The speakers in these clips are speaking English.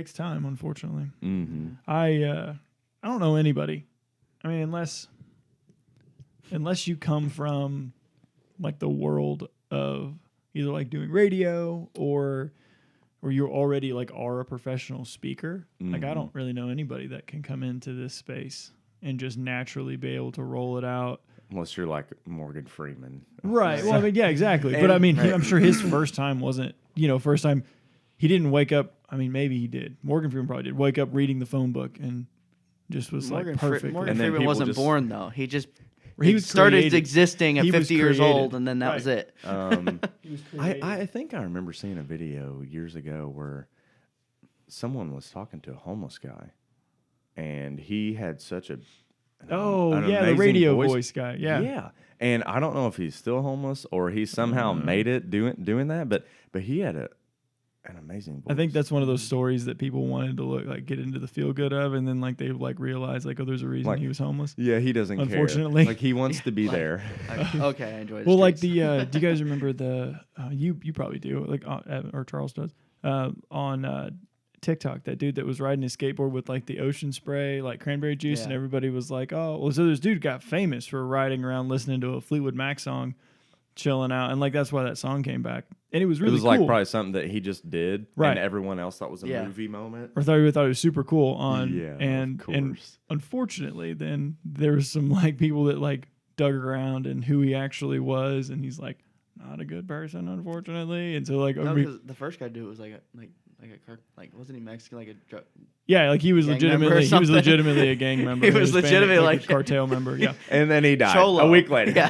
takes time, unfortunately. Mm-hmm. I don't know anybody. I mean, unless you come from like the world of either like doing radio or you already like are a professional speaker. Mm-hmm. Like I don't really know anybody that can come into this space and just naturally be able to roll it out. Unless you're like Morgan Freeman. Right. Well, I mean, yeah, exactly. But I mean, right. I'm sure his first time wasn't, first time he didn't wake up. I mean, maybe he did. Morgan Freeman probably did wake up reading the phone book and just was like perfect. Morgan And then Freeman people wasn't just- born though. He just He was started created. existing at He was 50 years created. old, and then that was it. I think I remember seeing a video years ago where someone was talking to a homeless guy, and he had such an The amazing radio voice guy. Yeah. Yeah. And I don't know if he's still homeless or he somehow made it doing that, but he had an amazing voice. I think that's one of those stories that people wanted to get into the feel good of, and then like they like realized like, oh, there's a reason he was homeless. Yeah, he doesn't Unfortunately. care. Like he wants to be there. Okay, I enjoy this. Well, like do you guys remember the you probably do, like or Charles does, on TikTok, that dude that was riding his skateboard with like the ocean spray, like cranberry juice, and everybody was like, oh, well, so this dude got famous for riding around listening to a Fleetwood Mac song, chilling out, and like that's why that song came back, and it was really cool. Like probably something that he just did, Right. and everyone else thought was a movie moment. Or thought it was super cool on, Yeah, and of course. unfortunately, then there was some like people that like dug around and who he actually was, and he's like not a good person, unfortunately, and so like no, because the first guy to do it was wasn't he Mexican, like a drug? yeah, like he was Gang member or legitimately a gang member. He was Hispanic, legitimately like a cartel member. Yeah, And then he died Cholo. a week later. Yeah.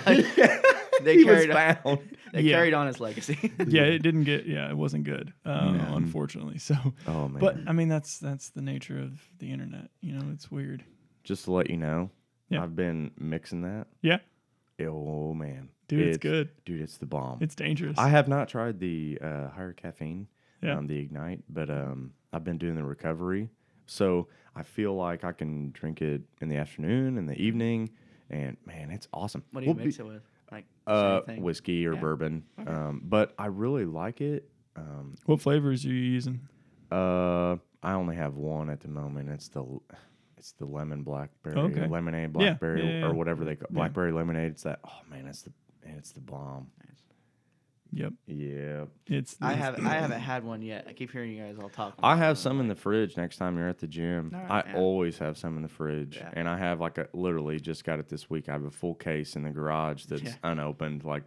They he was carried found. They carried on his legacy. yeah, it didn't get. Yeah, it wasn't good, unfortunately. So, Oh man! but I mean, that's the nature of the internet. It's weird. Just to let you know, Yeah. I've been mixing that. Yeah, Oh man, dude, it's good. Dude, it's the bomb. It's dangerous. I have not tried the higher caffeine, Yeah. the Ignite, but I've been doing the recovery, so I feel like I can drink it in the afternoon, in the evening, and man, it's awesome. What do you mix it with? Like anything? Whiskey or bourbon, Okay. but I really like it. What flavors are you using? I only have one at the moment. It's the lemon blackberry, Okay. lemonade Yeah, blackberry, yeah. or whatever they call blackberry lemonade. It's that. Oh man, it's the bomb. Yep, Yeah. I haven't had one yet. I keep hearing you guys all talk. I have some in the fridge next time you're at the gym. All right, I yeah. always have some in the fridge. Yeah. And I have literally just got it this week. I have a full case in the garage that's unopened, like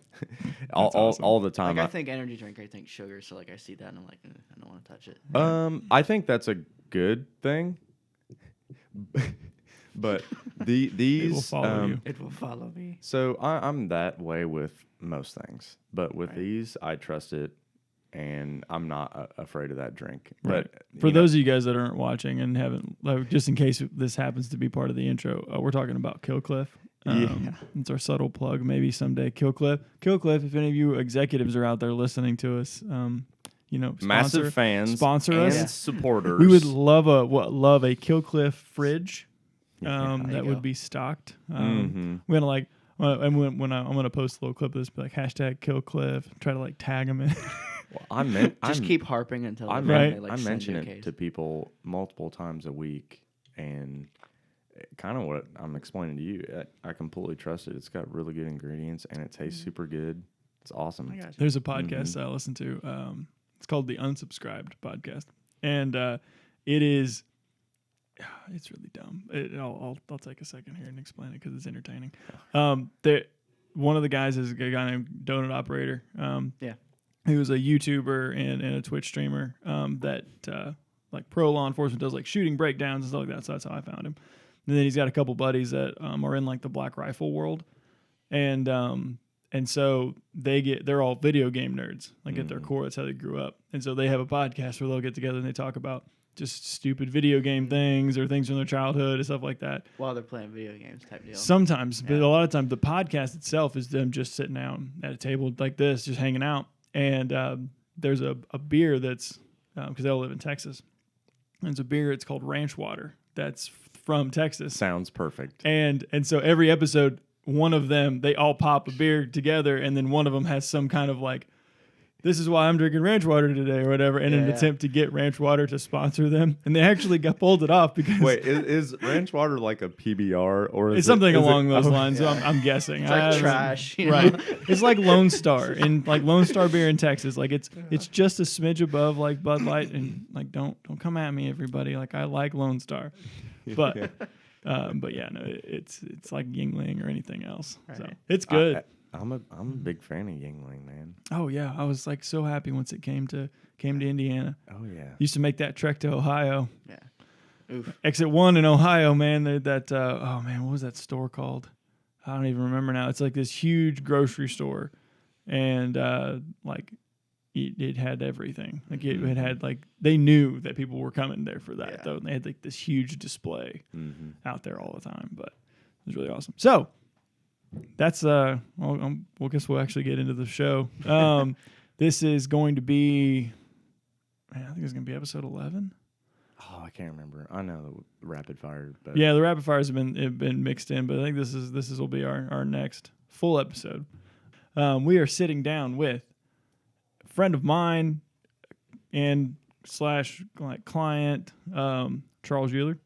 all the time. Like I think energy drink, I think sugar. So like I see that and I'm like, I don't want to touch it. I think that's a good thing. But these It will follow you. It will follow me. So I'm that way with most things, but with these, I trust it, and I'm not afraid of that drink. Right. But For those of you guys that aren't watching and haven't, just in case this happens to be part of the intro, we're talking about Killcliff. It's our subtle plug. Maybe someday Killcliff. Killcliff. If any of you executives are out there listening to us, massive fans, sponsor and us. supporters. We would love a Killcliff fridge. Yeah, that would be stocked. Mhm. We're gonna and when I'm gonna post a little clip of this, be like #Killcliff. Try to tag them in. Well, Just keep harping until I send mention you a it case. to people multiple times a week, and kind of what I'm explaining to you. I completely trust it. It's got really good ingredients, and it tastes super good. It's awesome. I got you. There's a podcast I listen to. It's called the Unsubscribed Podcast, and it is. It's really dumb. I'll take a second here and explain it because it's entertaining. One of the guys is a guy named Donut Operator. He was a YouTuber and a Twitch streamer that like pro law enforcement does like shooting breakdowns and stuff like that. So that's how I found him. And then he's got a couple buddies that are in like the Black Rifle world, and so they're all video game nerds. Like at their core, that's how they grew up. And so they have a podcast where they'll get together and they talk about just stupid video game things or things from their childhood and stuff like that. While they're playing video games type deal. Sometimes, but a lot of times the podcast itself is them just sitting down at a table like this, just hanging out. And there's a beer that's, because they all live in Texas. There's a beer, it's called Ranch Water, that's from Texas. Sounds perfect. And so every episode, one of them, they all pop a beer together, and then one of them has some kind of like this is why I'm drinking ranch water today or whatever, in an Yeah. attempt to get ranch water to sponsor them. And they actually pulled it off because Wait, is ranch water like a PBR or is it's something is along those oh, lines. Yeah. I'm guessing. It's like I- trash. You know? Right. It's like Lone Star and like Lone Star beer in Texas. Like it's just a smidge above like Bud Light, and like don't come at me, everybody. Like I like Lone Star. But yeah, no, it's like Yingling or anything else. So Right. it's good. I'm a big fan of Yingling, man. Oh yeah, I was like so happy once it came to Indiana. Oh yeah. Used to make that trek to Ohio. Yeah. Oof. Exit 1 in Ohio, man. That oh man, what was that store called? I don't even remember now. It's like this huge grocery store, and like it had everything. Like it had like they knew that people were coming there for that Yeah. though. And they had like this huge display Mm-hmm. out there all the time, but it was really awesome. So that's well, guess we'll actually get into the show. This is going to be, man, I think it's going to be episode 11. Oh, I can't remember. I know the rapid fire, but Yeah, the rapid fires have been mixed in, but I think this will be our next full episode. We are sitting down with a friend of mine and / like client, Charles Euler,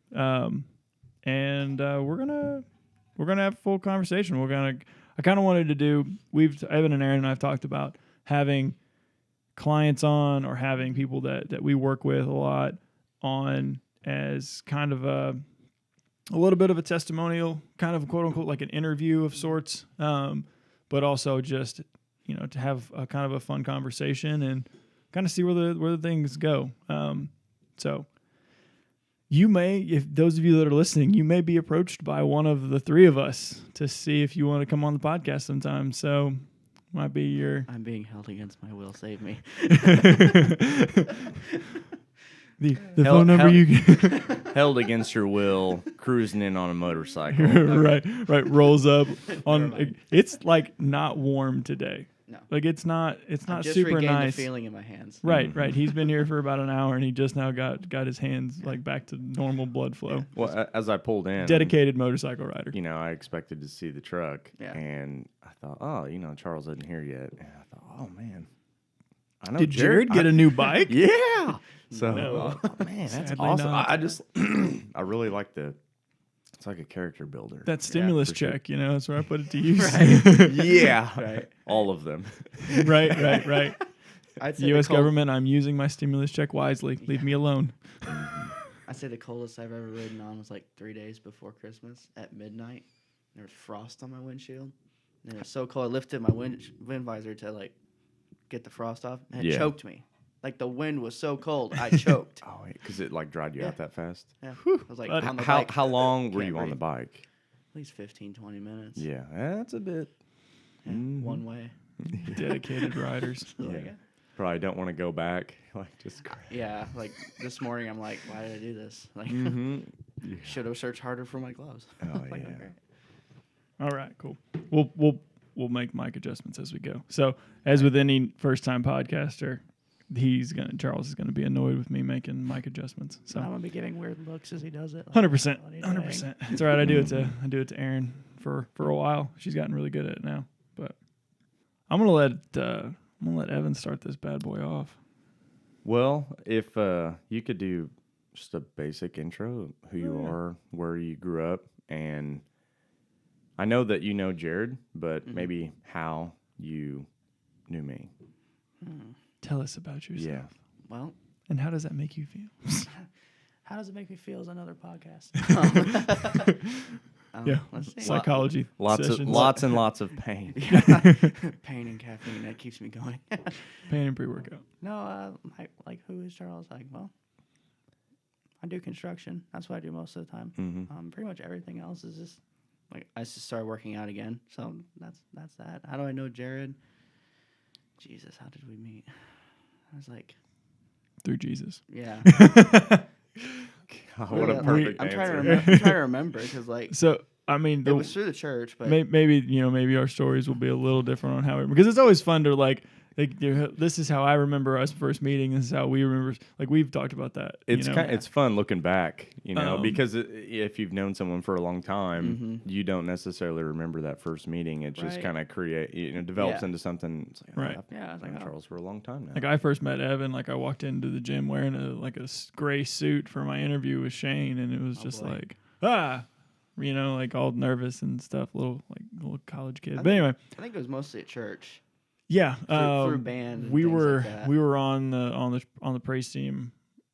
and we're gonna have a full conversation. I kind of wanted to do. Evan and Aaron and I have talked about having clients on or having people that we work with a lot on as kind of a little bit of a testimonial, kind of quote unquote like an interview of sorts, but also just to have a kind of a fun conversation and kind of see where the things go. So you may, if those of you that are listening, you may be approached by one of the three of us to see if you want to come on the podcast sometime. So might be your I'm being held against my will. Save me. the phone number you held against your will, cruising in on a motorcycle. right rolls up on. It's like not warm today. No. Like it's not I just super regained nice. the feeling in my hands. Right. He's been here for about an hour and he just now got his hands like back to normal blood flow. Well, as I pulled in, Dedicated motorcycle rider. I expected to see the truck, Yeah. and I thought, oh, Charles isn't here yet. And I thought, oh man, I know. Did Jared get a new bike? Yeah. So, No. oh, man, that's Sadly awesome. not. I just, I really like it's like a character builder. That stimulus for sure. check, that's where I put it to use. Yeah. Right. All of them. right. I'd say U.S. the government, I'm using my stimulus check wisely. Leave me alone. I'd say the coldest I've ever ridden on was like 3 days before Christmas at midnight. There was frost on my windshield. And it was so cold. I lifted my wind visor to like get the frost off, and it Yeah. choked me. Like the wind was so cold, I choked. Oh, because it like dried you Yeah. out that fast. Yeah. I was like, But on the How bike, how long were Can't you on the breathe. bike? At least 15, 20 minutes. Yeah, that's a bit. Yeah, Mhm. one way. Dedicated riders. So, Yeah. like, Probably don't want to go back. Like just. yeah, like this morning, I'm like, why did I do this? Like, Mm-hmm. should have searched harder for my gloves. Oh Like, yeah. okay. All right, cool. We'll make mic adjustments as we go. So as with any first time podcaster, Charles is gonna be annoyed with me making mic adjustments. So I'm gonna be giving weird looks as he does it. 100%, What are you 100%. It's all right. I do it to Erin for a while. She's gotten really good at it now. But I'm gonna let Evan start this bad boy off. Well, if you could do just a basic intro of who you are, where you grew up, and I know that you know Jared, but maybe how you knew me. Tell us about yourself. Yeah. Well, And how does that make you feel? How does it make me feel as another podcast? Yeah. Let's see. Psychology. sessions. Lots and lots of pain. Pain and caffeine, that keeps me going. Pain and pre-workout. No, like who is Charles? Like, well, I do construction. That's what I do most of the time. Mm-hmm. Pretty much everything else is just Like I just started working out again, so that's that. How do I know Jared? Jesus, how did we meet? I was like, Through Jesus. yeah. God, what a Yeah, perfect I'm answer. trying to remember because like So I mean, it was through the church, but maybe our stories will be a little different on how because it's always fun to like. This is how I remember us first meeting. This is how we remember. Like we've talked about that. It's fun looking back, because if you've known someone for a long time, you don't necessarily remember that first meeting. It just kind of develops into something. It's like, right. I've known Charles for a long time now. Like I first met Evan. Like I walked into the gym wearing a gray suit for my interview with Shane, and it was just like like all nervous and stuff, little college kid. But anyway, I think it was mostly at church. Yeah, through band. And we things were like that. we were on the praise team,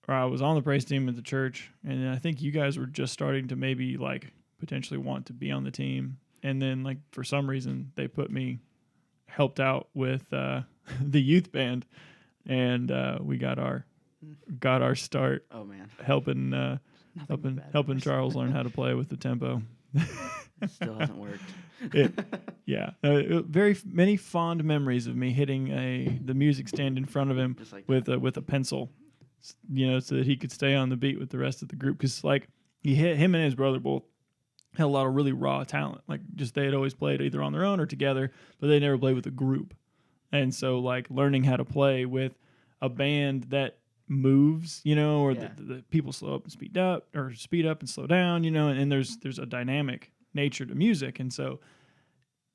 or I was on the praise team at the church, and I think you guys were just starting to maybe like potentially want to be on the team, and then like for some reason they helped out with the youth band, and we got our start. Oh man, helping Charles learn how to play with the tempo. Still hasn't worked. Very many fond memories of me hitting the music stand in front of him with a pencil, so that he could stay on the beat with the rest of the group. Because like him and his brother both had a lot of really raw talent. Like just they had always played either on their own or together, but they never played with a group. And so like learning how to play with a band that moves, or the people slow up and speed up, or speed up and slow down, and there's a dynamic nature to music. And so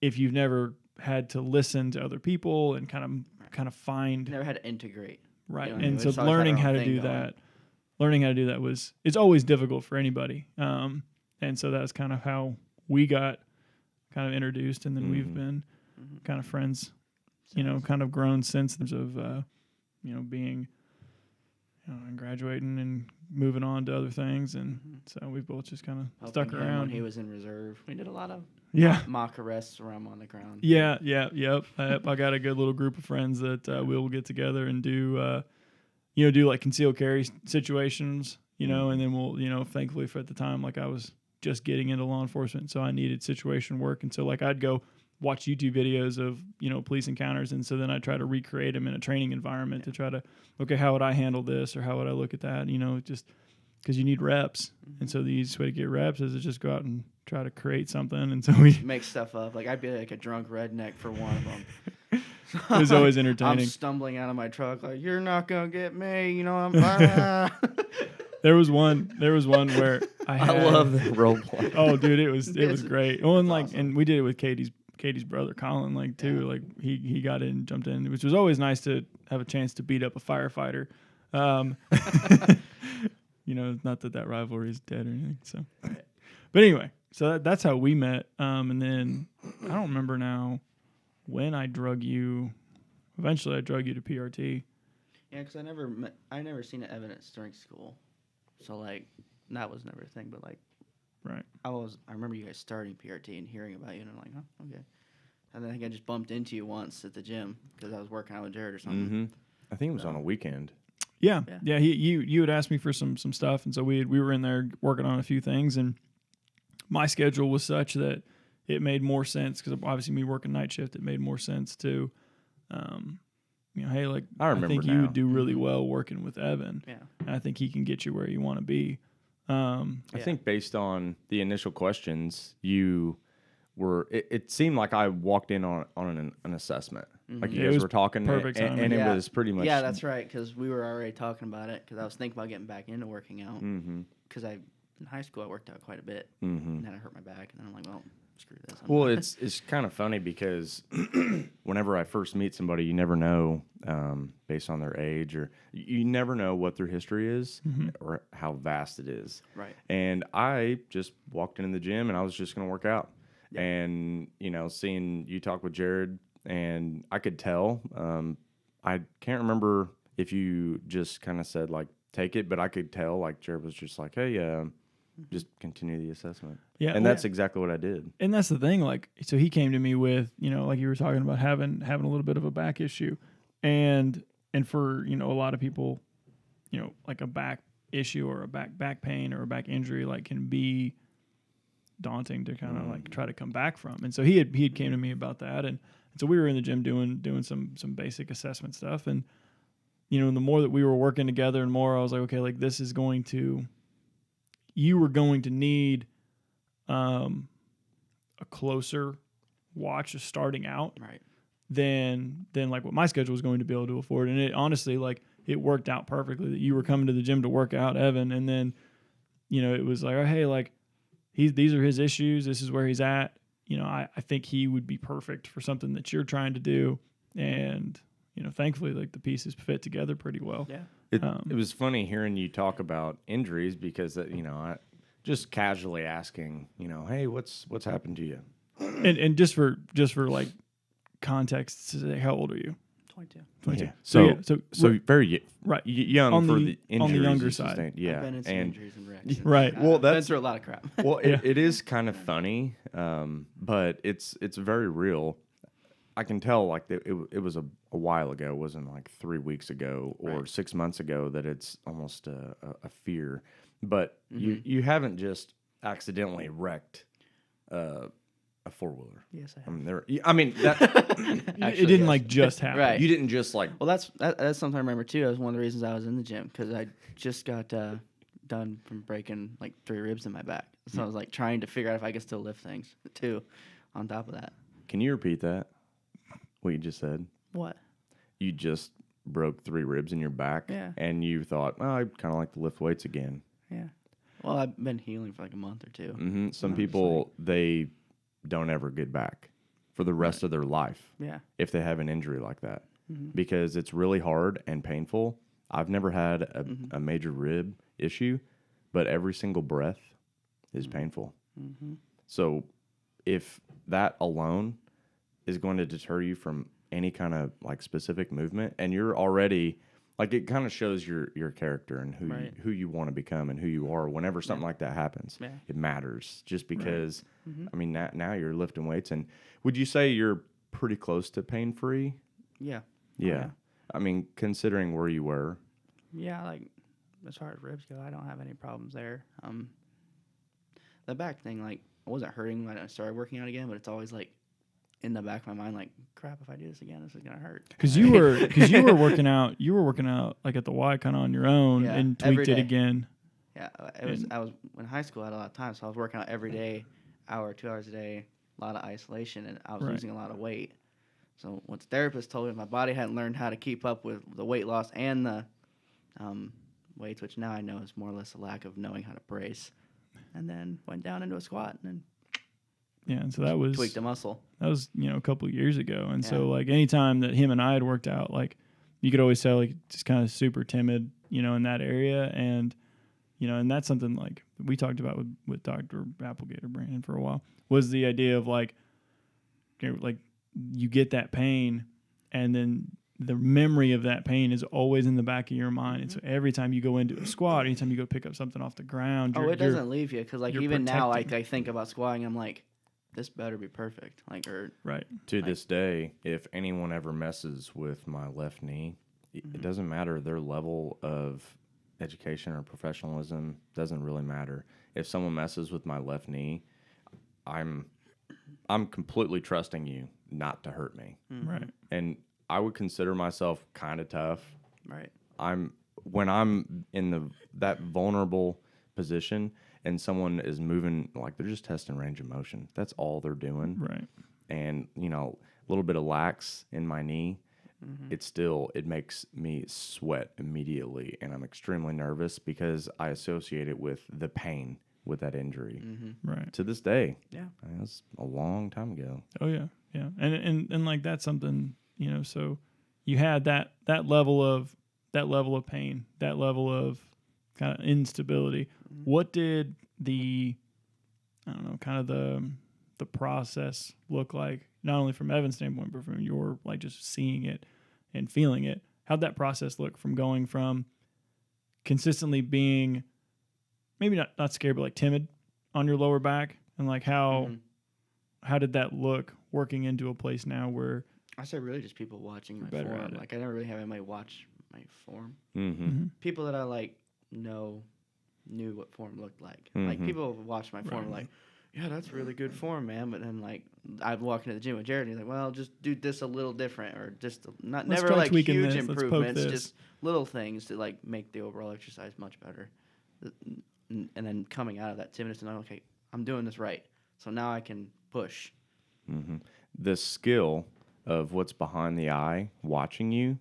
if you've never had to listen to other people and kind of find, never had to integrate, right? And so learning how to do that it's always difficult for anybody. And so that's kind of how we got kind of introduced, and then we've been kind of friends, kind of grown since terms of being and graduating and moving on to other things, and so we've both just kind of stuck around. When he was in reserve, we did a lot of mock arrests around on the ground. Yep. I got a good little group of friends that we'll get together and do like concealed carry situations, and then we'll thankfully for at the time, like I was just getting into law enforcement, so I needed situation work, and so like I'd go watch YouTube videos of police encounters, and so then I try to recreate them in a training environment to try to, okay, how would I handle this, or how would I look at that, just because you need reps, and so the easiest way to get reps is to just go out and try to create something, and so we make stuff up. Like I'd be like a drunk redneck for one of them. It was always entertaining. I'm stumbling out of my truck like, you're not gonna get me, I'm. There was one where I love the role play. Oh, dude, it was great. Oh, and awesome. and we did it with Katie's brother Colin, too. Like he got in, jumped in, which was always nice to have a chance to beat up a firefighter. Not that rivalry is dead or anything. So, but anyway, so that's how we met. And then I don't remember now when I drug you. Eventually, I drug you to PRT. Yeah, because I never seen the evidence during school, so like that was never a thing. But like, right. I remember you guys starting PRT and hearing about you, and I'm like, oh, okay. And then I think I just bumped into you once at the gym because I was working out with Jared or something. I think it was on a weekend. Yeah. You had asked me for some stuff, and so we were in there working on a few things, and my schedule was such that it made more sense because obviously me working night shift, it made more sense to, hey, like I think you would do really well working with Evan. Yeah, and I think he can get you where you want to be. I think based on the initial questions, you were. It seemed like I walked in on an assessment. Like you guys were talking, perfect and it was pretty much. Yeah, that's right. Because we were already talking about it. Because I was thinking about getting back into working out. Because in high school I worked out quite a bit, and then I hurt my back, and then I'm like, well, screw this. Well, it's kind of funny because whenever I first meet somebody, you never know based on their age, or you never know what their history is or how vast it is. Right. And I just walked into the gym and I was just going to work out. Yeah. And, seeing you talk with Jared, and I could tell, I can't remember if you just kind of said, like, take it, but I could tell, like, Jared was just like, hey, just continue the assessment. Yeah. And that's exactly what I did. And that's the thing. Like, so he came to me with, like you were talking about having a little bit of a back issue, and for, a lot of people, like a back issue or a back pain or a back injury, like can be daunting to kind of like try to come back from. And so he had came to me about that. And so we were in the gym doing some basic assessment stuff. And, the more that we were working together and more, I was like, okay, like you were going to need a closer watch of starting out. Right. than like what my schedule was going to be able to afford. And it honestly, like, it worked out perfectly that you were coming to the gym to work out, Evan, and then, you know, it was like, oh, hey, like, these are his issues. This is where he's at. You know, I think he would be perfect for something that you're trying to do. And, you know, thankfully, like, the pieces fit together pretty well. Yeah. It was funny hearing you talk about injuries because, you know, I just casually asking, you know, hey, what's happened to you? And just for like context, how old are you? 22. 22. Yeah. So So very right. young On for the- the injuries on the younger you side. sustained. I've Yeah, been in some and injuries and wrecks. and right. I've Well, been that's- through a lot of crap. well, Yeah. it is kind of funny, but it's very real. I can tell, like, it was a while ago. It wasn't like 3 weeks ago or Right. 6 months ago that it's almost a fear. But you haven't just accidentally wrecked a four-wheeler. Yes, I I have. mean, I mean that It didn't like just happen. Right. you didn't just like Well, that's something I remember too. That was one of the reasons I was in the gym because I just got done from breaking like 3 ribs in my back. So I was like trying to figure out if I could still lift things too. On top of that, Can you repeat that? What you just said? What? You just broke 3 ribs in your back, Yeah. and you thought, oh, I kind of like to lift weights again. Yeah. well, I've been healing for like a month or 2. Hmm Some I'm just people they don't ever get back for the rest of their life Yeah. if they have an injury like that Mhm. because it's really hard and painful. I've never had a major rib issue, but every single breath is painful. Mhm. So if that alone is going to deter you from any kind of like specific movement, and you're already like, it kind of shows your character and Right. who you want to become and who you are whenever something like that happens. Yeah. It matters just because Mhm. I mean now you're lifting weights. And would you say you're pretty close to pain free? Yeah. Yeah. yeah. I mean, considering where you were. Yeah, like as far as ribs go, I don't have any problems there. The back thing, like I wasn't hurting when I started working out again, but it's always like in the back of my mind, like Crap, if I do this again, this is gonna hurt. Because you were working out. You were working out like at the Y kind of on your own Yeah, and every tweaked it day. again. yeah, I was in high school. I had a lot of time, so I was working out every day, hour, 2 hours a day, a lot of isolation, and I was Right. losing a lot of weight. So what the therapist told me, my body hadn't learned how to keep up with the weight loss and the weights, which now I know is more or less a lack of knowing how to brace. And then went down into a squat and then Yeah, and so that was Tweaked the muscle. a couple of years ago. And so Yeah. like anytime that him and I had worked out, like you could always tell like just kind of super timid, you know, in that area. And you know, and that's something like we talked about with Dr. Applegate or Brandon for a while, was the idea of like you get that pain and then the memory of that pain is always in the back of your mind. And so every time you go into a squat, anytime you go pick up something off the ground, Oh, you're, it doesn't leave you because like you're even now, like protecting. I think about squatting, I'm like, this better be perfect. Like or right. To this day, if anyone ever messes with my left knee, it doesn't matter their level of education or professionalism, doesn't really matter. If someone messes with my left knee, I'm completely trusting you not to hurt me. Right. And I would consider myself kind of tough. right. When I'm in that vulnerable position and someone is moving, like they're just testing range of motion. That's all they're doing. Right. And a little bit of lax in my knee, it makes me sweat immediately, and I'm extremely nervous because I associate it with the pain with that injury. Right. To this day, yeah. that's a long time ago. Oh yeah, yeah, and like that's something, you know. So you had that level of pain, that level of kind of instability. What did kind of the process look like? Not only from Evan's standpoint, but from your like just seeing it and feeling it. How'd that process look from going from consistently being maybe not scared, but like timid on your lower back, and like how did that look working into a place now where I say really just people watching my better at form. it. Like I never really have anybody watch my form. Mm-hmm. People that I like knew what form looked like. Like people watch my form like, yeah, that's really good form, man. But then like I'd walk into the gym with Jared and he's like, well, just do this a little different, or just Let's never try like tweaking huge this. Let's poke improvements, this. just little things to like make the overall exercise much better. And then coming out of that timidness and okay, I'm doing this right, so now I can push. The skill of what's behind the eye watching you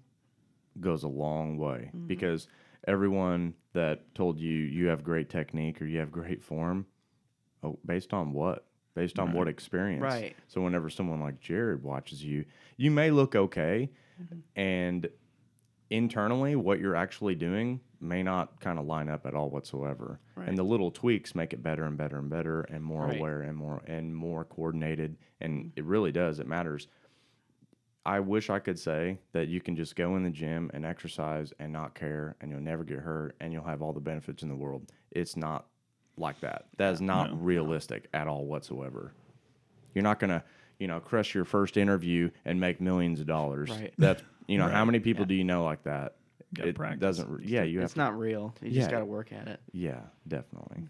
goes a long way, because everyone that told you you have great technique or you have great form, based on what? Based on what experience? Right. So whenever someone like Jared watches you, you may look okay, and internally what you're actually doing may not kind of line up at all whatsoever. Right. And the little tweaks make it better and better and better and more Right. aware and more coordinated, and it really does. It matters. I wish I could say that you can just go in the gym and exercise and not care and you'll never get hurt and you'll have all the benefits in the world. It's not like that. That is not realistic at all whatsoever. You're not going to, crush your first interview and make millions of dollars. Right. That's, how many people do you know like that? Gotta It practice. doesn't, you have It's to, not real. You just Yeah. got to work at it. yeah, definitely.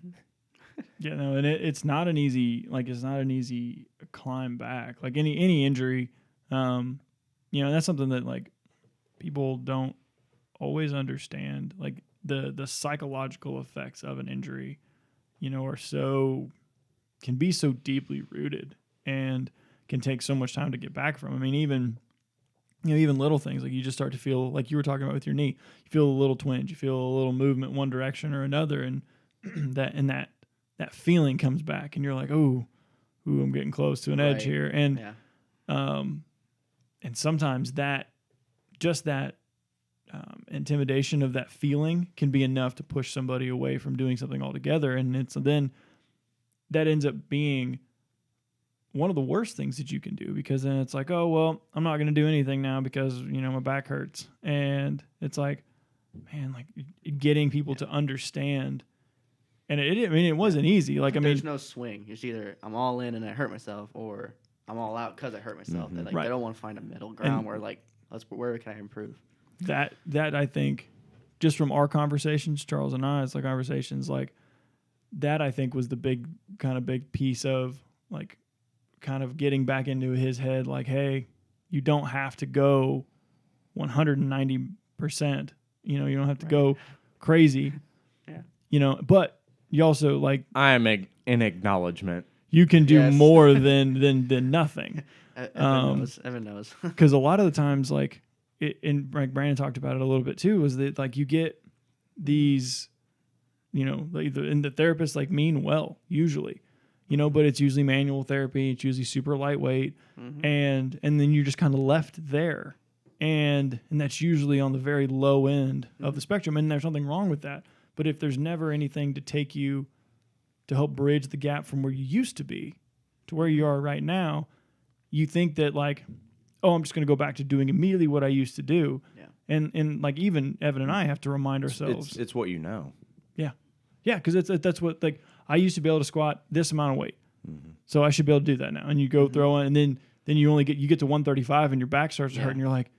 Yeah, no, and it's not an easy climb back. Like any injury, that's something that like people don't always understand. Like the psychological effects of an injury, can be so deeply rooted and can take so much time to get back from. I mean, even little things, like you just start to feel, like you were talking about with your knee, you feel a little twinge, you feel a little movement one direction or another, and that feeling comes back, and you're like, ooh, I'm getting close to an edge Right. here, and Yeah. and sometimes that intimidation of that feeling can be enough to push somebody away from doing something altogether, and then that ends up being one of the worst things that you can do, because then it's like, oh, well, I'm not going to do anything now because, my back hurts. And it's like, man, like getting people to understand. And it wasn't easy. Like, There's no swing. It's either I'm all in and I hurt myself, or I'm all out because I hurt myself. They Right. they don't want to find a middle ground where like, where can I improve? that I think, just from our conversations, Charles and I's like conversations, like that I think was the big piece of like kind of getting back into his head, like, hey, you don't have to go 190%. You don't have to go crazy. Yeah. But you also like I am an acknowledgement. you can do Yes. more than nothing. Evan knows. Because a lot of the times, like, and like Brandon talked about it a little bit too, was that like you get these, and the therapists like mean well usually, but it's usually manual therapy. It's usually super lightweight, and then you're just kind of left there, and that's usually on the very low end of the spectrum, and there's nothing wrong with that. But if there's never anything to take you to help bridge the gap from where you used to be to where you are right now, you think that like, oh, I'm just going to go back to doing immediately what I used to do. Yeah. And like even Evan and I have to remind ourselves. It's what you know. Yeah, because that's what, like, I used to be able to squat this amount of weight, so I should be able to do that now. And you go throw it, and then you get to 135, and your back starts to hurt, and you're like,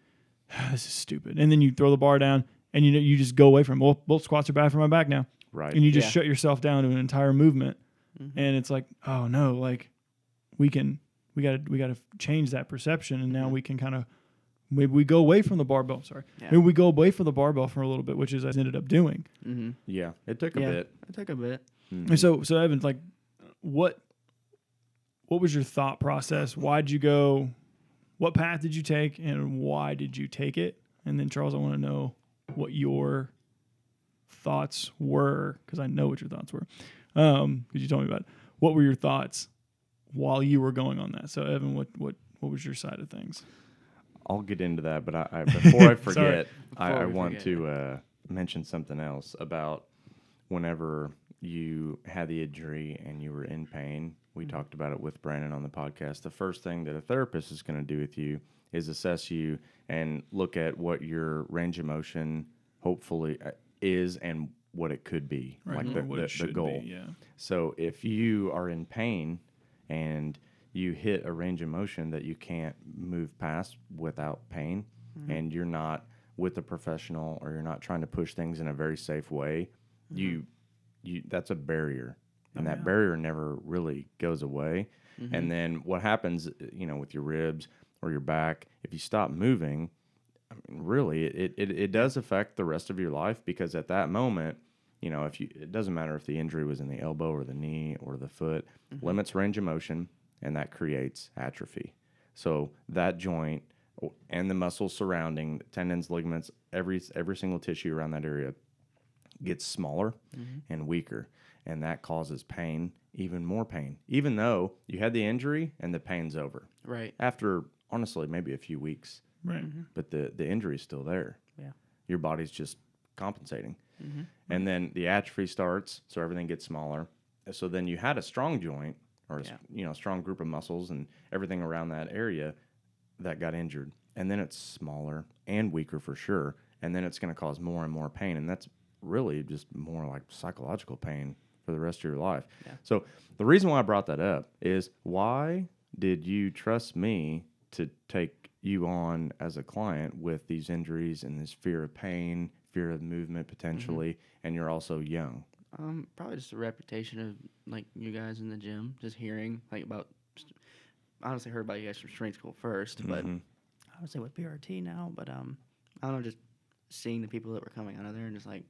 this is stupid. And then you throw the bar down, and you just go away from it. Well, both squats are bad for my back now, Right. and you just shut yourself down to an entire movement, and it's like, oh no, like we got to change that perception, and now we can kind of. Maybe we go away from the barbell. Sorry. Yeah. Maybe we go away from the barbell for a little bit, which is I ended up doing. Mm-hmm. Yeah, it took a bit. It took a bit. And so Evan, like, what was your thought process? Why'd you go? What path did you take, and why did you take it? And then Charles, I want to know what your thoughts were, because I know what your thoughts were, because you told me about it. What were your thoughts while you were going on that? So Evan, what was your side of things? I'll get into that, but I before I forget, I Before we want forget, to mention something else about whenever you had the injury and you were in pain. We talked about it with Brandon on the podcast. The first thing that a therapist is going to do with you is assess you and look at what your range of motion hopefully is and what it could be, Right, like what it the should goal. be, yeah. So if you are in pain and you hit a range of motion that you can't move past without pain, and you're not with a professional or you're not trying to push things in a very safe way, you that's a barrier, and that barrier never really goes away. And then what happens, with your ribs or your back, if you stop moving, I mean, really, it does affect the rest of your life, because at that moment, it doesn't matter if the injury was in the elbow or the knee or the foot, limits range of motion, and that creates atrophy. So that joint and the muscles surrounding tendons, ligaments, every single tissue around that area gets smaller and weaker, and that causes pain, even more pain, even though you had the injury and the pain's over. Right. After, honestly, maybe a few weeks. Right. But the injury's still there. Yeah. Your body's just compensating. And then the atrophy starts, so everything gets smaller. So then you had a strong joint or a strong group of muscles and everything around that area that got injured. And then it's smaller and weaker for sure. And then it's going to cause more and more pain. And that's really just more like psychological pain for the rest of your life. Yeah. So the reason why I brought that up is, why did you trust me to take you on as a client with these injuries and this fear of pain, fear of movement potentially, and you're also young? Probably just a reputation of like you guys in the gym, just hearing like about. I honestly heard about you guys from strength school first, but I would say with PRT now, but I don't know, just seeing the people that were coming out of there and just like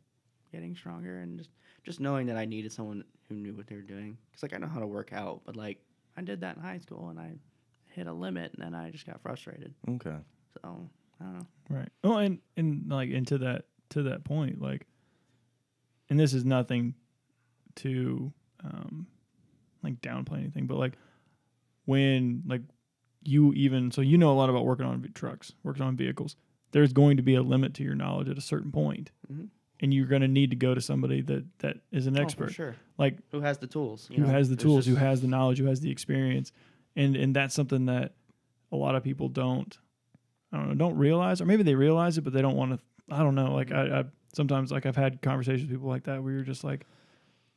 getting stronger and just knowing that I needed someone who knew what they were doing. Because like I know how to work out, but like I did that in high school and I hit a limit and then I just got frustrated. Okay. So I don't know. Right. Oh, and like, and to that point, like, and this is nothing to like downplay anything, but like when like you even, so you know a lot about working on trucks, working on vehicles, there's going to be a limit to your knowledge at a certain point. And you're going to need to go to somebody that is an expert. for sure. Like Who has the tools? who has the There's tools, who just- has the knowledge, who has the experience. And that's something that a lot of people don't realize, or maybe they realize it, but they don't want to, I don't know. Like I sometimes, like I've had conversations with people like that where you're just like,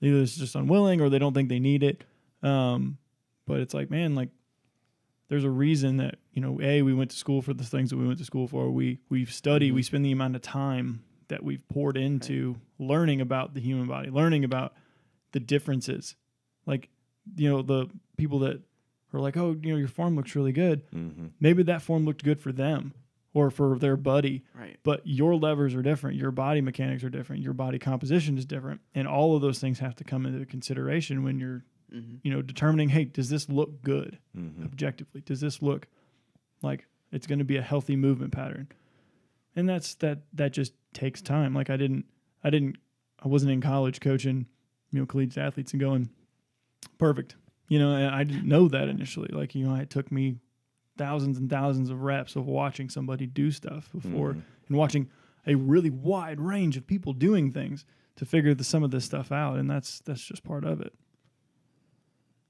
either it's just unwilling or they don't think they need it. But it's like, man, like there's a reason that, we went to school for the things that we went to school for. We've studied, we spend the amount of time that we've poured into learning about the human body, learning about the differences. Like, the people that are like, oh, your form looks really good. Maybe that form looked good for them or for their buddy. Right. But your levers are different. Your body mechanics are different. Your body composition is different. And all of those things have to come into consideration when you're, determining, hey, does this look good objectively? Does this look like it's going to be a healthy movement pattern? And that just takes time. Like I wasn't in college coaching, collegiate athletes and going, perfect. And I didn't know that initially. Like, it took me thousands and thousands of reps of watching somebody do stuff before and watching a really wide range of people doing things to figure some of this stuff out. And that's just part of it.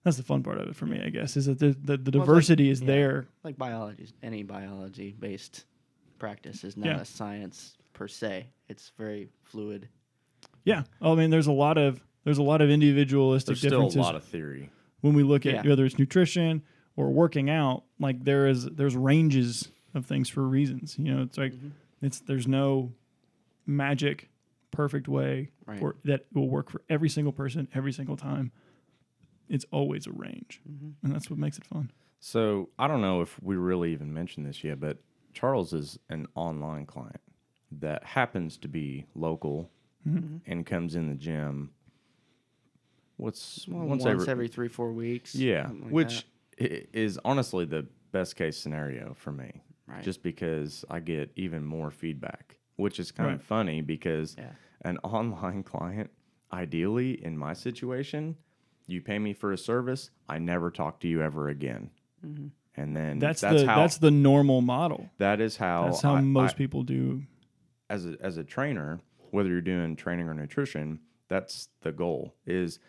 That's the fun part of it for me, I guess, is that the diversity is there. Like biology, any biology-based practice is not a science per se. It's very fluid. Yeah. I mean, there's a lot of individualistic There's still differences. a lot of theory. When we look at whether it's nutrition or working out, like there's ranges of things for reasons. It's like there's no magic perfect way that will work for every single person every single time. It's always a range, and that's what makes it fun. So I don't know if we really even mentioned this yet, but Charles is an online client that happens to be local and comes in the gym. Once every 3-4 weeks. Yeah, like which is honestly the best case scenario for me. Right. Just because I get even more feedback, which is kind of funny because an online client, ideally in my situation, you pay me for a service, I never talk to you ever again. And then that's the normal model. That is how that's how most people do. As a trainer, whether you're doing training or nutrition, that's the goal. Is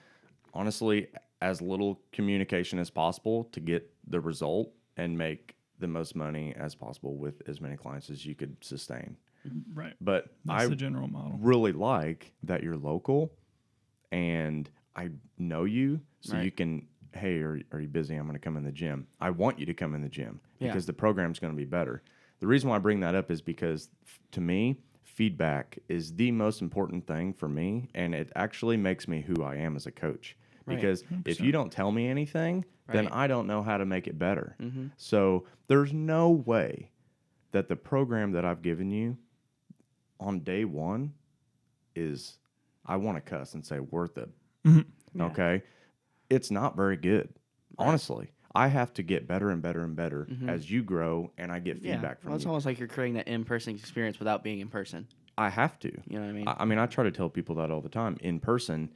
honestly as little communication as possible to get the result and make the most money as possible with as many clients as you could sustain. Right. But that's the general model. Really like that you're local and I know you, so you can, hey, are you busy? I'm going to come in the gym. I want you to come in the gym because the program's going to be better. The reason why I bring that up is because to me, feedback is the most important thing for me, and it actually makes me who I am as a coach. Right. Because 100%. if you don't tell me anything, then I don't know how to make it better. So there's no way that the program that I've given you on day one is, I want to cuss and say, worth it. Okay? It's not very good. Honestly. I have to get better and better and better as you grow and I get feedback from It's you. almost like you're creating that in-person experience without being in person. I have to. You know what I mean? I mean, I try to tell people that all the time. In person,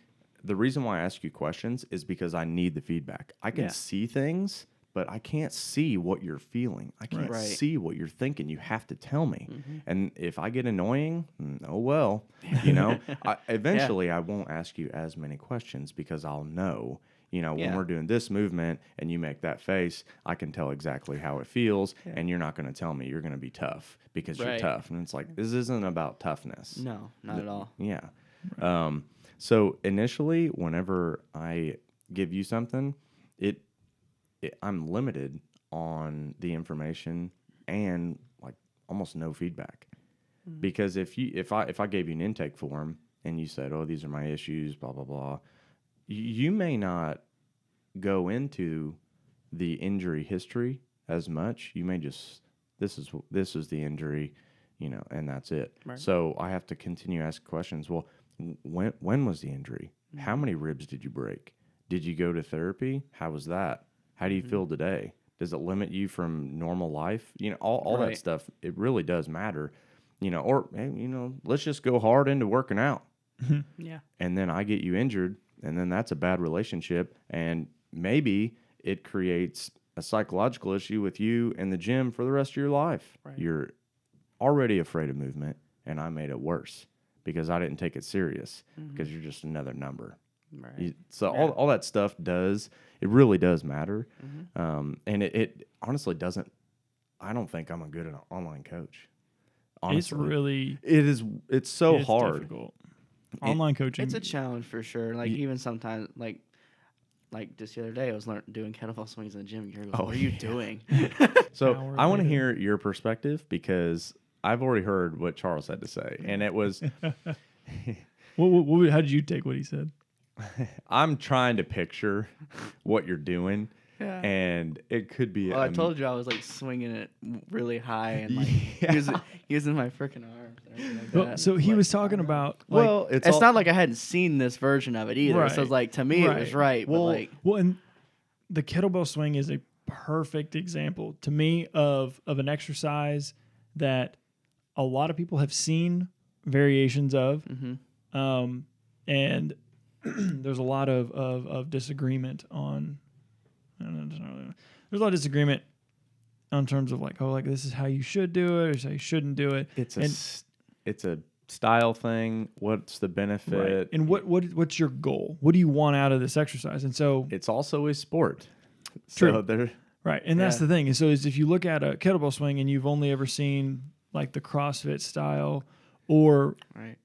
the reason why I ask you questions is because I need the feedback. I can see things, but I can't see what you're feeling. I can't see what you're thinking. You have to tell me. And if I get annoying, oh well. You know, eventually I won't ask you as many questions because I'll know. You know, when we're doing this movement and you make that face, I can tell exactly how it feels, and you're not going to tell me you're going to be tough because you're tough. And it's like, this isn't about toughness. No, not at all. Yeah. So initially, whenever I give you something, I'm limited on the information and like almost no feedback. Because if I gave you an intake form and you said, "Oh, these are my issues," blah blah blah, you may not go into the injury history as much. You may just this is the injury, you know, and that's it. Right. So I have to continue asking questions. Well, when was the injury? How many ribs did you break? Did you go to therapy? How was that? How do you feel today? Does it limit you from normal life? You know, all that stuff. It really does matter. You know, or hey, you know, let's just go hard into working out. Yeah. And then I get you injured, and then that's a bad relationship, and maybe it creates a psychological issue with you in the gym for the rest of your life. Right. You're already afraid of movement, and I made it worse because I didn't take it serious because you're just another number. Right. So all that stuff it really does matter. And it honestly doesn't, I don't think I'm a good online coach. Honestly. It's so hard. Difficult. Online coaching. It's a challenge for sure. Like even sometimes, like just the other day, I was doing kettlebell swings in the gym. You're like, what are you doing? So I want to hear your perspective because I've already heard what Charles had to say, and it was. How did you take what he said? I'm trying to picture what you're doing. Yeah. And it could be. Well, I told you I was like swinging it really high and like using my freaking arms. And everything like that. So he was talking about. Like, well, it's not like I hadn't seen this version of it either. Right. So it's like to me it was right. Well, and the kettlebell swing is a perfect example to me of an exercise that a lot of people have seen variations of, and there's a lot of disagreement on. There's a lot of disagreement on terms of like, this is how you should do it, or how you shouldn't do it. It's a style thing. What's the benefit? Right. And what's your goal? What do you want out of this exercise? And so it's also a sport. True. So right. And that's the thing. And so if you look at a kettlebell swing and you've only ever seen like the CrossFit style or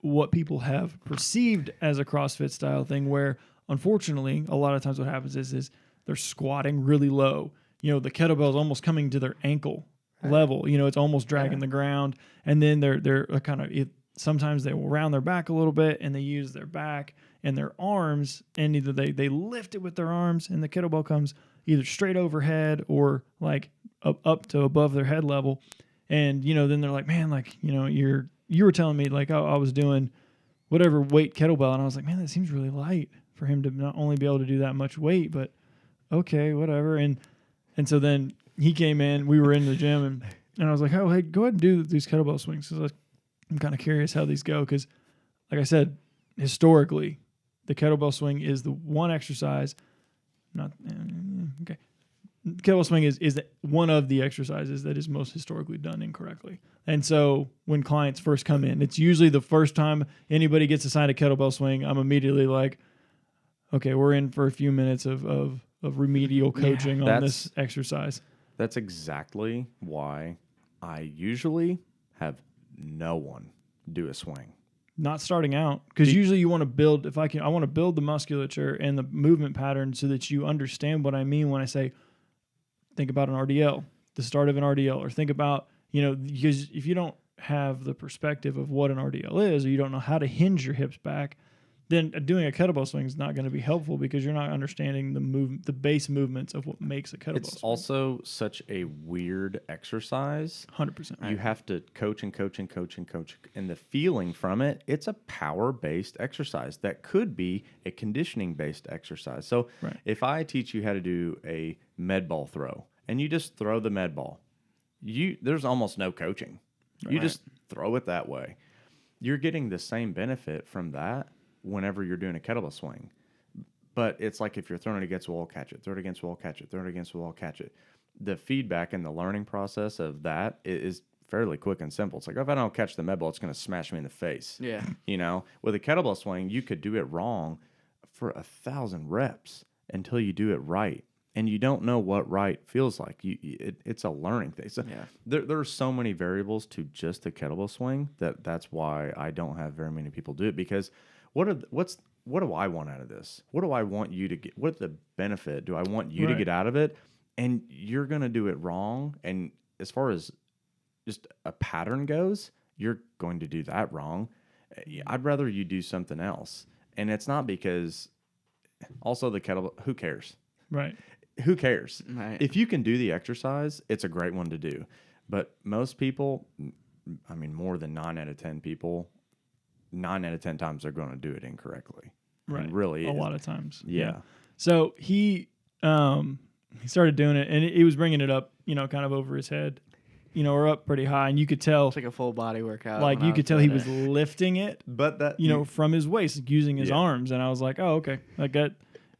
what people have perceived as a CrossFit style thing, where unfortunately a lot of times what happens is they're squatting really low. You know, the kettlebell is almost coming to their ankle level. You know, it's almost dragging the ground. And then they're kind of sometimes they will round their back a little bit and they use their back and their arms, and either they lift it with their arms and the kettlebell comes either straight overhead or like up to above their head level. And, you know, then they're like, man, like, you know, you were telling me like I was doing whatever weight kettlebell, and I was like, man, that seems really light for him to not only be able to do that much weight, but okay, whatever. And so then he came in, we were in the gym, and I was like, oh, hey, go ahead and do these kettlebell swings. So I'm kind of curious how these go because, like I said, historically, the kettlebell swing is the one exercise. Kettlebell swing is one of the exercises that is most historically done incorrectly. And so when clients first come in, it's usually the first time anybody gets assigned a kettlebell swing, I'm immediately like, okay, we're in for a few minutes of remedial coaching on this exercise. That's exactly why I usually have no one do a swing. Not starting out, because usually you want to build. I want to build the musculature and the movement pattern so that you understand what I mean when I say, think about an RDL, the start of an RDL, or think about, you know, because if you don't have the perspective of what an RDL is, or you don't know how to hinge your hips back, then doing a kettlebell swing is not going to be helpful because you're not understanding the base movements of what makes a kettlebell It's swing. also such a weird exercise. 100%. You have to coach and coach and coach and coach. And the feeling from it, it's a power-based exercise that could be a conditioning-based exercise. So Right. if I teach you how to do a med ball throw and you just throw the med ball, there's almost no coaching. You just throw it that way. You're getting the same benefit from that whenever you're doing a kettlebell swing. But it's like if you're throwing it against a wall, catch it. Throw it against a wall, catch it. Throw it against a wall, catch it. The feedback and the learning process of that is fairly quick and simple. It's like, if I don't catch the med ball, it's going to smash me in the face. Yeah. You know, with a kettlebell swing, you could do it wrong for 1,000 reps until you do it right. And you don't know what right feels like. It's a learning thing. So there are so many variables to just a kettlebell swing that's why I don't have very many people do it. Because what do I want out of this? What do I want you to get? What the benefit do I want you to get out of it? And you're going to do it wrong. And as far as just a pattern goes, you're going to do that wrong. I'd rather you do something else. And it's not because also the kettlebell, who cares? Right. Who cares? Right. If you can do the exercise, it's a great one to do. But most people, I mean, more than 9 out of 10 people, 9 out of 10 times they're going to do it incorrectly. Right. It really a is. lot of times. Yeah. So he started doing it, and he was bringing it up, kind of over his head, or up pretty high, and you could tell, It's like a full body workout. like when you I could tell he doing was it. lifting it, But that, from his waist, like using his arms, and I was like, oh, okay, like that,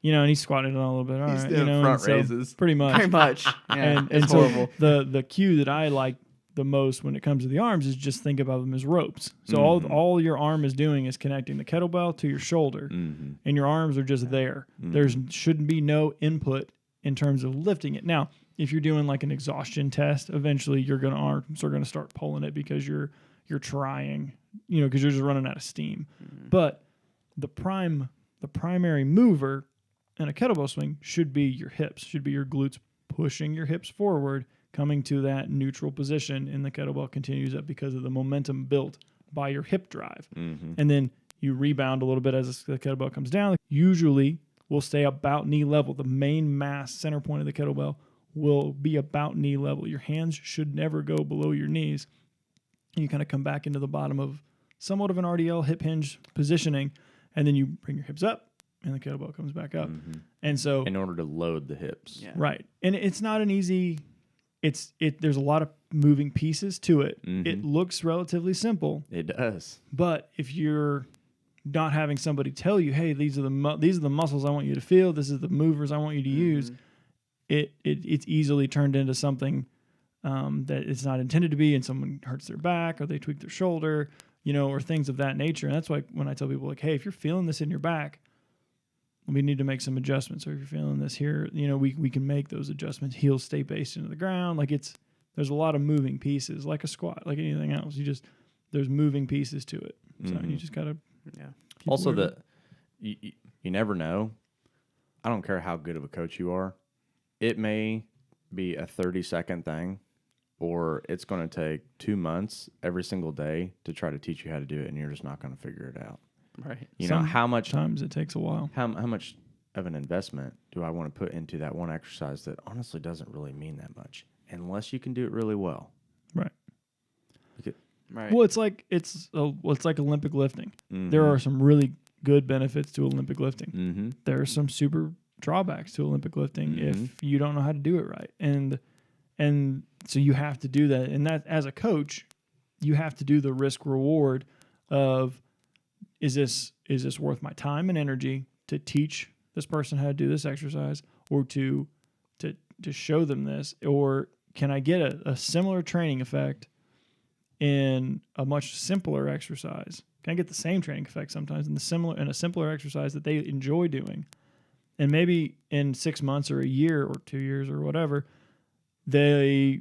and he squatted it on a little bit. All He's right, doing and front so raises. pretty much. Pretty much. Yeah. and it's so horrible. the cue that I like the most when it comes to the arms is just think about them as ropes. So all your arm is doing is connecting the kettlebell to your shoulder, and your arms are just there. There's shouldn't be no input in terms of lifting it. Now, if you're doing like an exhaustion test, eventually your arms are gonna start pulling it because you're trying, because you're just running out of steam. But the primary mover in a kettlebell swing should be your hips, should be your glutes pushing your hips forward, coming to that neutral position, and the kettlebell continues up because of the momentum built by your hip drive. And then you rebound a little bit as the kettlebell comes down. Usually will stay about knee level. The main mass center point of the kettlebell will be about knee level. Your hands should never go below your knees. And you kind of come back into the bottom of somewhat of an RDL hip hinge positioning, and then you bring your hips up, and the kettlebell comes back up. And so, in order to load the hips. Yeah. right. And it's not an easy, there's a lot of moving pieces to it. It looks relatively simple, It does. but if you're not having somebody tell you, hey, these are the muscles I want you to feel, this is the movers I want you to use, it's easily turned into something that it's not intended to be, and someone hurts their back or they tweak their shoulder, or things of that nature. And that's why when I tell people, like, hey, if you're feeling this in your back, we need to make some adjustments. Or if you're feeling this here, we can make those adjustments. Heels stay based into the ground. Like there's a lot of moving pieces, like a squat, like anything else. There's moving pieces to it. So you just gotta. Yeah. Also, you never know. I don't care how good of a coach you are. It may be a 30-second thing, or it's going to take 2 months every single day to try to teach you how to do it, and you're just not going to figure it out. Right. You know, how much Sometimes it takes a while. how much of an investment do I want to put into that one exercise that honestly doesn't really mean that much unless you can do it really well. Right. Right. Well, it's like Olympic lifting. There are some really good benefits to Olympic lifting. There are some super drawbacks to Olympic lifting if you don't know how to do it right. And so you have to do that. And that, as a coach, you have to do the risk reward of, is this worth my time and energy to teach this person how to do this exercise, or to show them this, or can I get a similar training effect in a much simpler exercise? Can I get the same training effect sometimes in a simpler exercise that they enjoy doing? And maybe in 6 months or a year or 2 years or whatever, they'll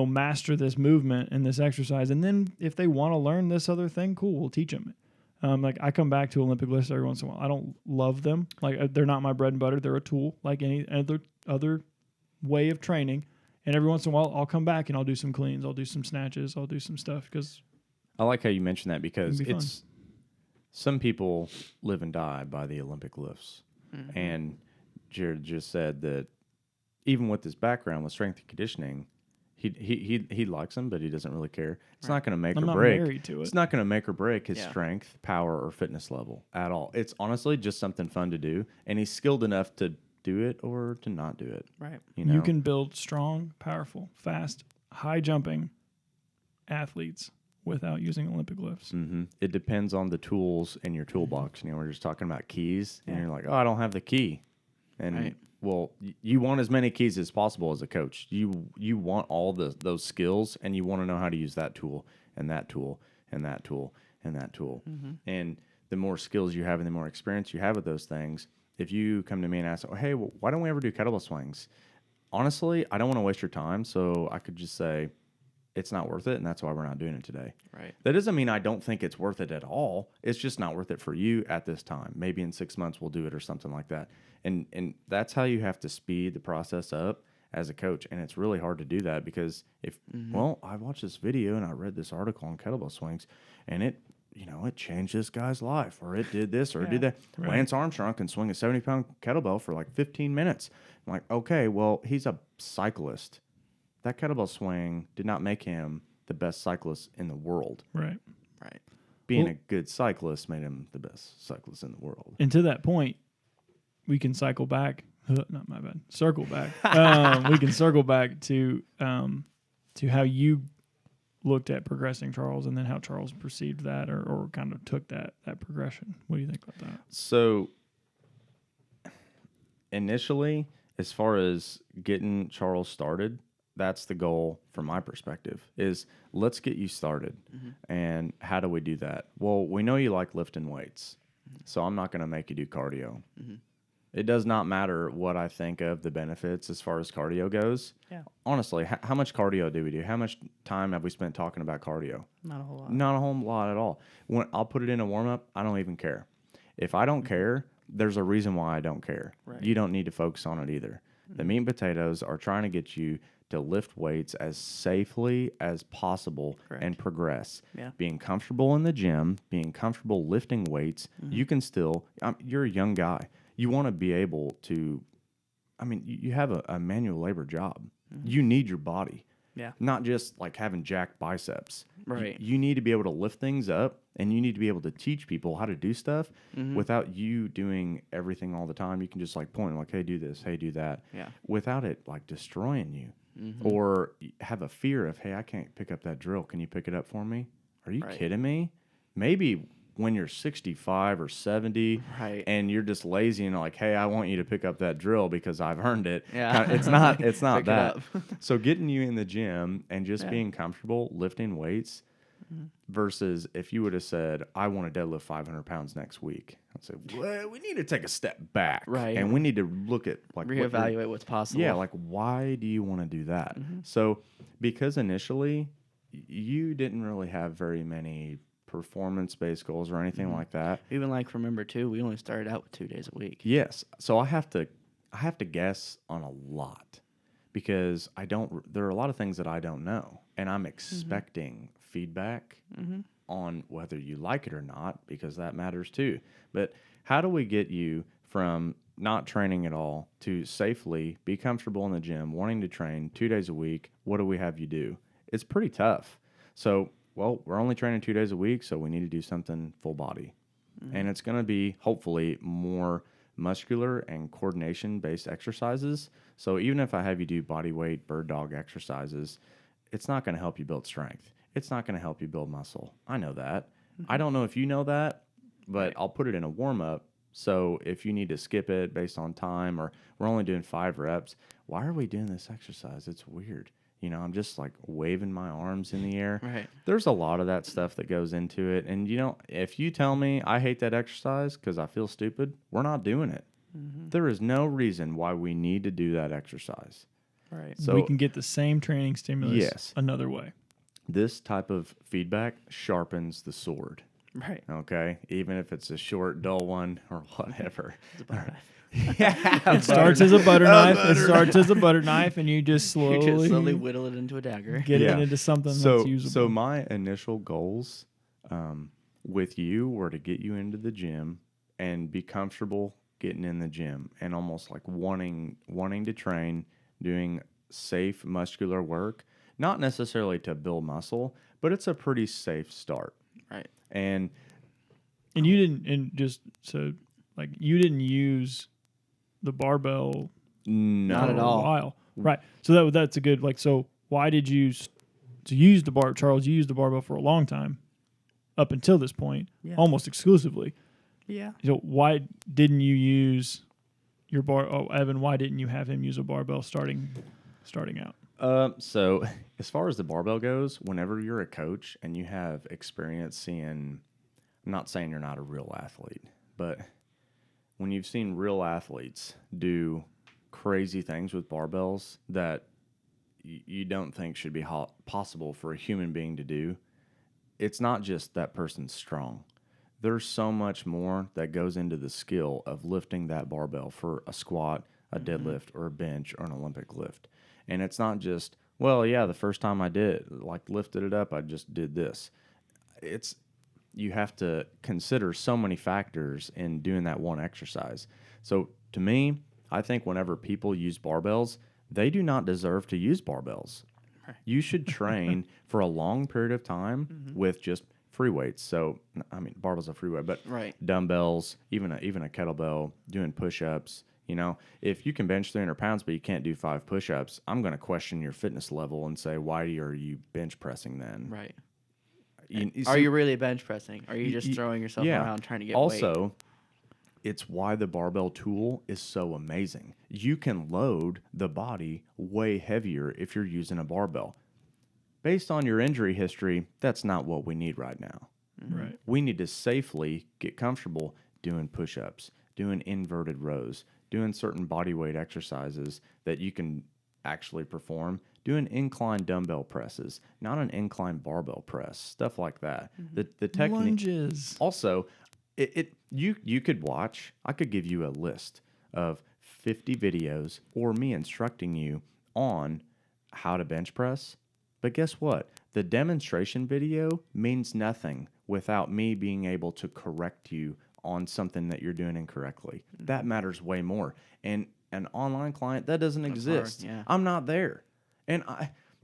master this movement and this exercise. And then if they want to learn this other thing, cool, we'll teach them it. Like I come back to Olympic lifts every once in a while. I don't love them. Like they're not my bread and butter. They're a tool like any other way of training. And every once in a while, I'll come back and I'll do some cleans. I'll do some snatches. I'll do some stuff because I like how you mentioned that because It'd be it's some people live and die by the Olympic lifts. Mm-hmm. And Jared just said that even with his background with strength and conditioning, he likes them, but he doesn't really care. It's not going to make I'm or not break. married to it. It's not going to make or break his Yeah. strength, power, or fitness level at all. It's honestly just something fun to do, and he's skilled enough to do it or to not do it. Right. You know, You can build strong, powerful, fast, high jumping athletes without using Olympic lifts. hmm It depends on the tools in your toolbox. You know, we're just talking about keys, and Yeah. you're like, oh, I don't have the key. And Right. well, you want as many keys as possible as a coach. You want all those skills, and you want to know how to use that tool and that tool and that tool and that tool. And the more skills you have and the more experience you have with those things, if you come to me and ask, oh, hey, well, why don't we ever do kettlebell swings? Honestly, I don't want to waste your time, so I could just say it's not worth it, and that's why we're not doing it today. Right. That doesn't mean I don't think it's worth it at all. It's just not worth it for you at this time. Maybe in 6 months we'll do it or something like that. And that's how you have to speed the process up as a coach. And it's really hard to do that because well, I watched this video and I read this article on kettlebell swings, and it changed this guy's life, or it did this, or it did that. Right. Lance Armstrong can swing a 70-pound kettlebell for like 15 minutes. I'm like, okay, well, he's a cyclist. That kettlebell swing did not make him the best cyclist in the world. Right. Right. Being Well- a good cyclist made him the best cyclist in the world. And to that point, we can cycle back. Not my bad. Circle back. We can circle back to how you looked at progressing Charles, and then how Charles perceived that, or kind of took that progression. What do you think about that? So initially, as far as getting Charles started, that's the goal from my perspective, is let's get you started. And how do we do that? Well, we know you like lifting weights, so I'm not going to make you do cardio. It does not matter what I think of the benefits as far as cardio goes. Yeah. Honestly, how much cardio do we do? How much time have we spent talking about cardio? Not a whole lot. Not a whole lot at all. When I'll put it in a warm-up, I don't even care. If I don't care, there's a reason why I don't care. Right. You don't need to focus on it either. The meat and potatoes are trying to get you to lift weights as safely as possible Correct. and progress. Yeah. Being comfortable in the gym, being comfortable lifting weights, you can still, you're a young guy. You want to be able to, you have a manual labor job. You need your body. Yeah. Not just like having jacked biceps. Right. You need to be able to lift things up, and you need to be able to teach people how to do stuff without you doing everything all the time. You can just like point like, hey, do this, hey, do that. Yeah. Without it like destroying you. Or have a fear of, hey, I can't pick up that drill. Can you pick it up for me? Are you Right. kidding me? Maybe when you're 65 or 70 Right. and you're just lazy and like, hey, I want you to pick up that drill because I've earned it. Yeah. It's not Pick it that. up. So getting you in the gym and just Yeah. being comfortable lifting weights versus if you would have said, I want to deadlift 500 pounds next week. I'd say, well, we need to take a step back. Right. And we need to look at like what you're- Reevaluate what's possible. yeah, like why do you want to do that? So because initially you didn't really have very many performance-based goals or anything like that. Even like remember too, we only started out with 2 days a week. Yes. So I have to guess on a lot because there are a lot of things that I don't know, and I'm expecting feedback on whether you like it or not, because that matters too. But how do we get you from not training at all to safely be comfortable in the gym, wanting to train 2 days a week? What do we have you do? It's pretty tough. So, well, we're only training 2 days a week, so we need to do something full body. And it's going to be hopefully more muscular and coordination based exercises. So even if I have you do body weight bird dog exercises, it's not going to help you build strength. It's not going to help you build muscle. I know that. I don't know if you know that, but I'll put it in a warm up. So if you need to skip it based on time, or we're only doing 5 reps, why are we doing this exercise? It's weird. I'm just like waving my arms in the air. Right. There's a lot of that stuff that goes into it. And, if you tell me I hate that exercise because I feel stupid, we're not doing it. There is no reason why we need to do that exercise. Right. So we can get the same training stimulus Yes. another way. this type of feedback sharpens the sword. Right. Okay, even if it's a short, dull one or whatever. It's a butter knife. It starts as a butter knife. It starts as a butter knife, and you just You can slowly, slowly whittle it into a dagger. get Yeah. it into something So, that's usable. so my initial goals with you were to get you into the gym and be comfortable getting in the gym and almost like wanting to train, doing safe muscular work, not necessarily to build muscle, but it's a pretty safe start. Right. And you didn't, and just so like you didn't use the barbell no, Not at for all. a while, right? So that's a good like. So why did you to use the bar, Charles? You used the barbell for a long time, up until this point, Yeah. almost exclusively. Yeah. So why didn't you use your bar? Oh, Evan, why didn't you have him use a barbell starting out? So as far as the barbell goes, whenever you're a coach and you have experience seeing, I'm not saying you're not a real athlete, but when you've seen real athletes do crazy things with barbells that you don't think should be possible for a human being to do, it's not just that person's strong. There's so much more that goes into the skill of lifting that barbell for a squat, a deadlift, or a bench, or an Olympic lift. And it's not just, well, yeah, the first time I lifted it up, I just did this. You have to consider so many factors in doing that one exercise. So to me, I think whenever people use barbells, they do not deserve to use barbells. You should train for a long period of time with just free weights. So, I mean, barbell's a free weight, but Right. dumbbells, even a kettlebell, doing push-ups. You know, if you can bench 300 pounds, but you can't do 5 push-ups, I'm going to question your fitness level and say, why are you bench pressing then? Right. You Are see- you really bench pressing? Are you just throwing yourself around trying to get weight? Also, it's why the barbell tool is so amazing. You can load the body way heavier if you're using a barbell. Based on your injury history, that's not what we need right now. Right. We need to safely get comfortable doing push-ups, doing inverted rows, doing certain body weight exercises that you can actually perform, doing incline dumbbell presses, not an incline barbell press, stuff like that. The technique. Lunges. Also, you could watch. I could give you a list of 50 videos or me instructing you on how to bench press. But guess what? The demonstration video means nothing without me being able to correct you on something that you're doing incorrectly. That matters way more. And an online client, that doesn't exist. yeah. I'm not there. And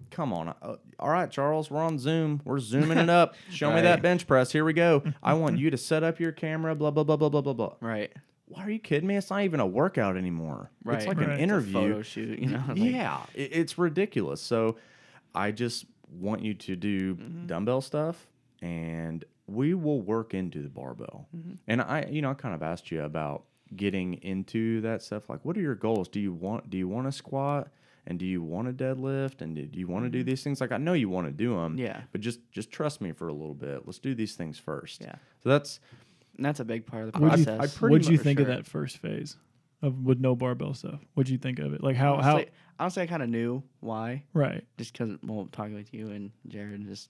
come on. All right, Charles, we're on Zoom. We're zooming it up. Show me that bench press. Here we go. I want you to set up your camera, blah, blah, blah, blah, blah, blah, blah. Right. Why are you kidding me? It's not even a workout anymore. Right. It's like Right. an It's a interview. Photo shoot, you know. like- Yeah, it's ridiculous. So I just want you to do dumbbell stuff, and we will work into the barbell. And I kind of asked you about getting into that stuff. Like, what are your goals? Do you want to squat, and do you want to deadlift, and do you want to do these things? Like, I know you want to do them. Yeah. But just trust me for a little bit. Let's do these things first. Yeah. So that's. And that's a big part of the What'd you- process. I pretty What'd you much- think of sure. that first phase with no barbell stuff? What'd you think of it? Like how Honestly, I kind of knew why. right? Just because, talking with you and Jared, just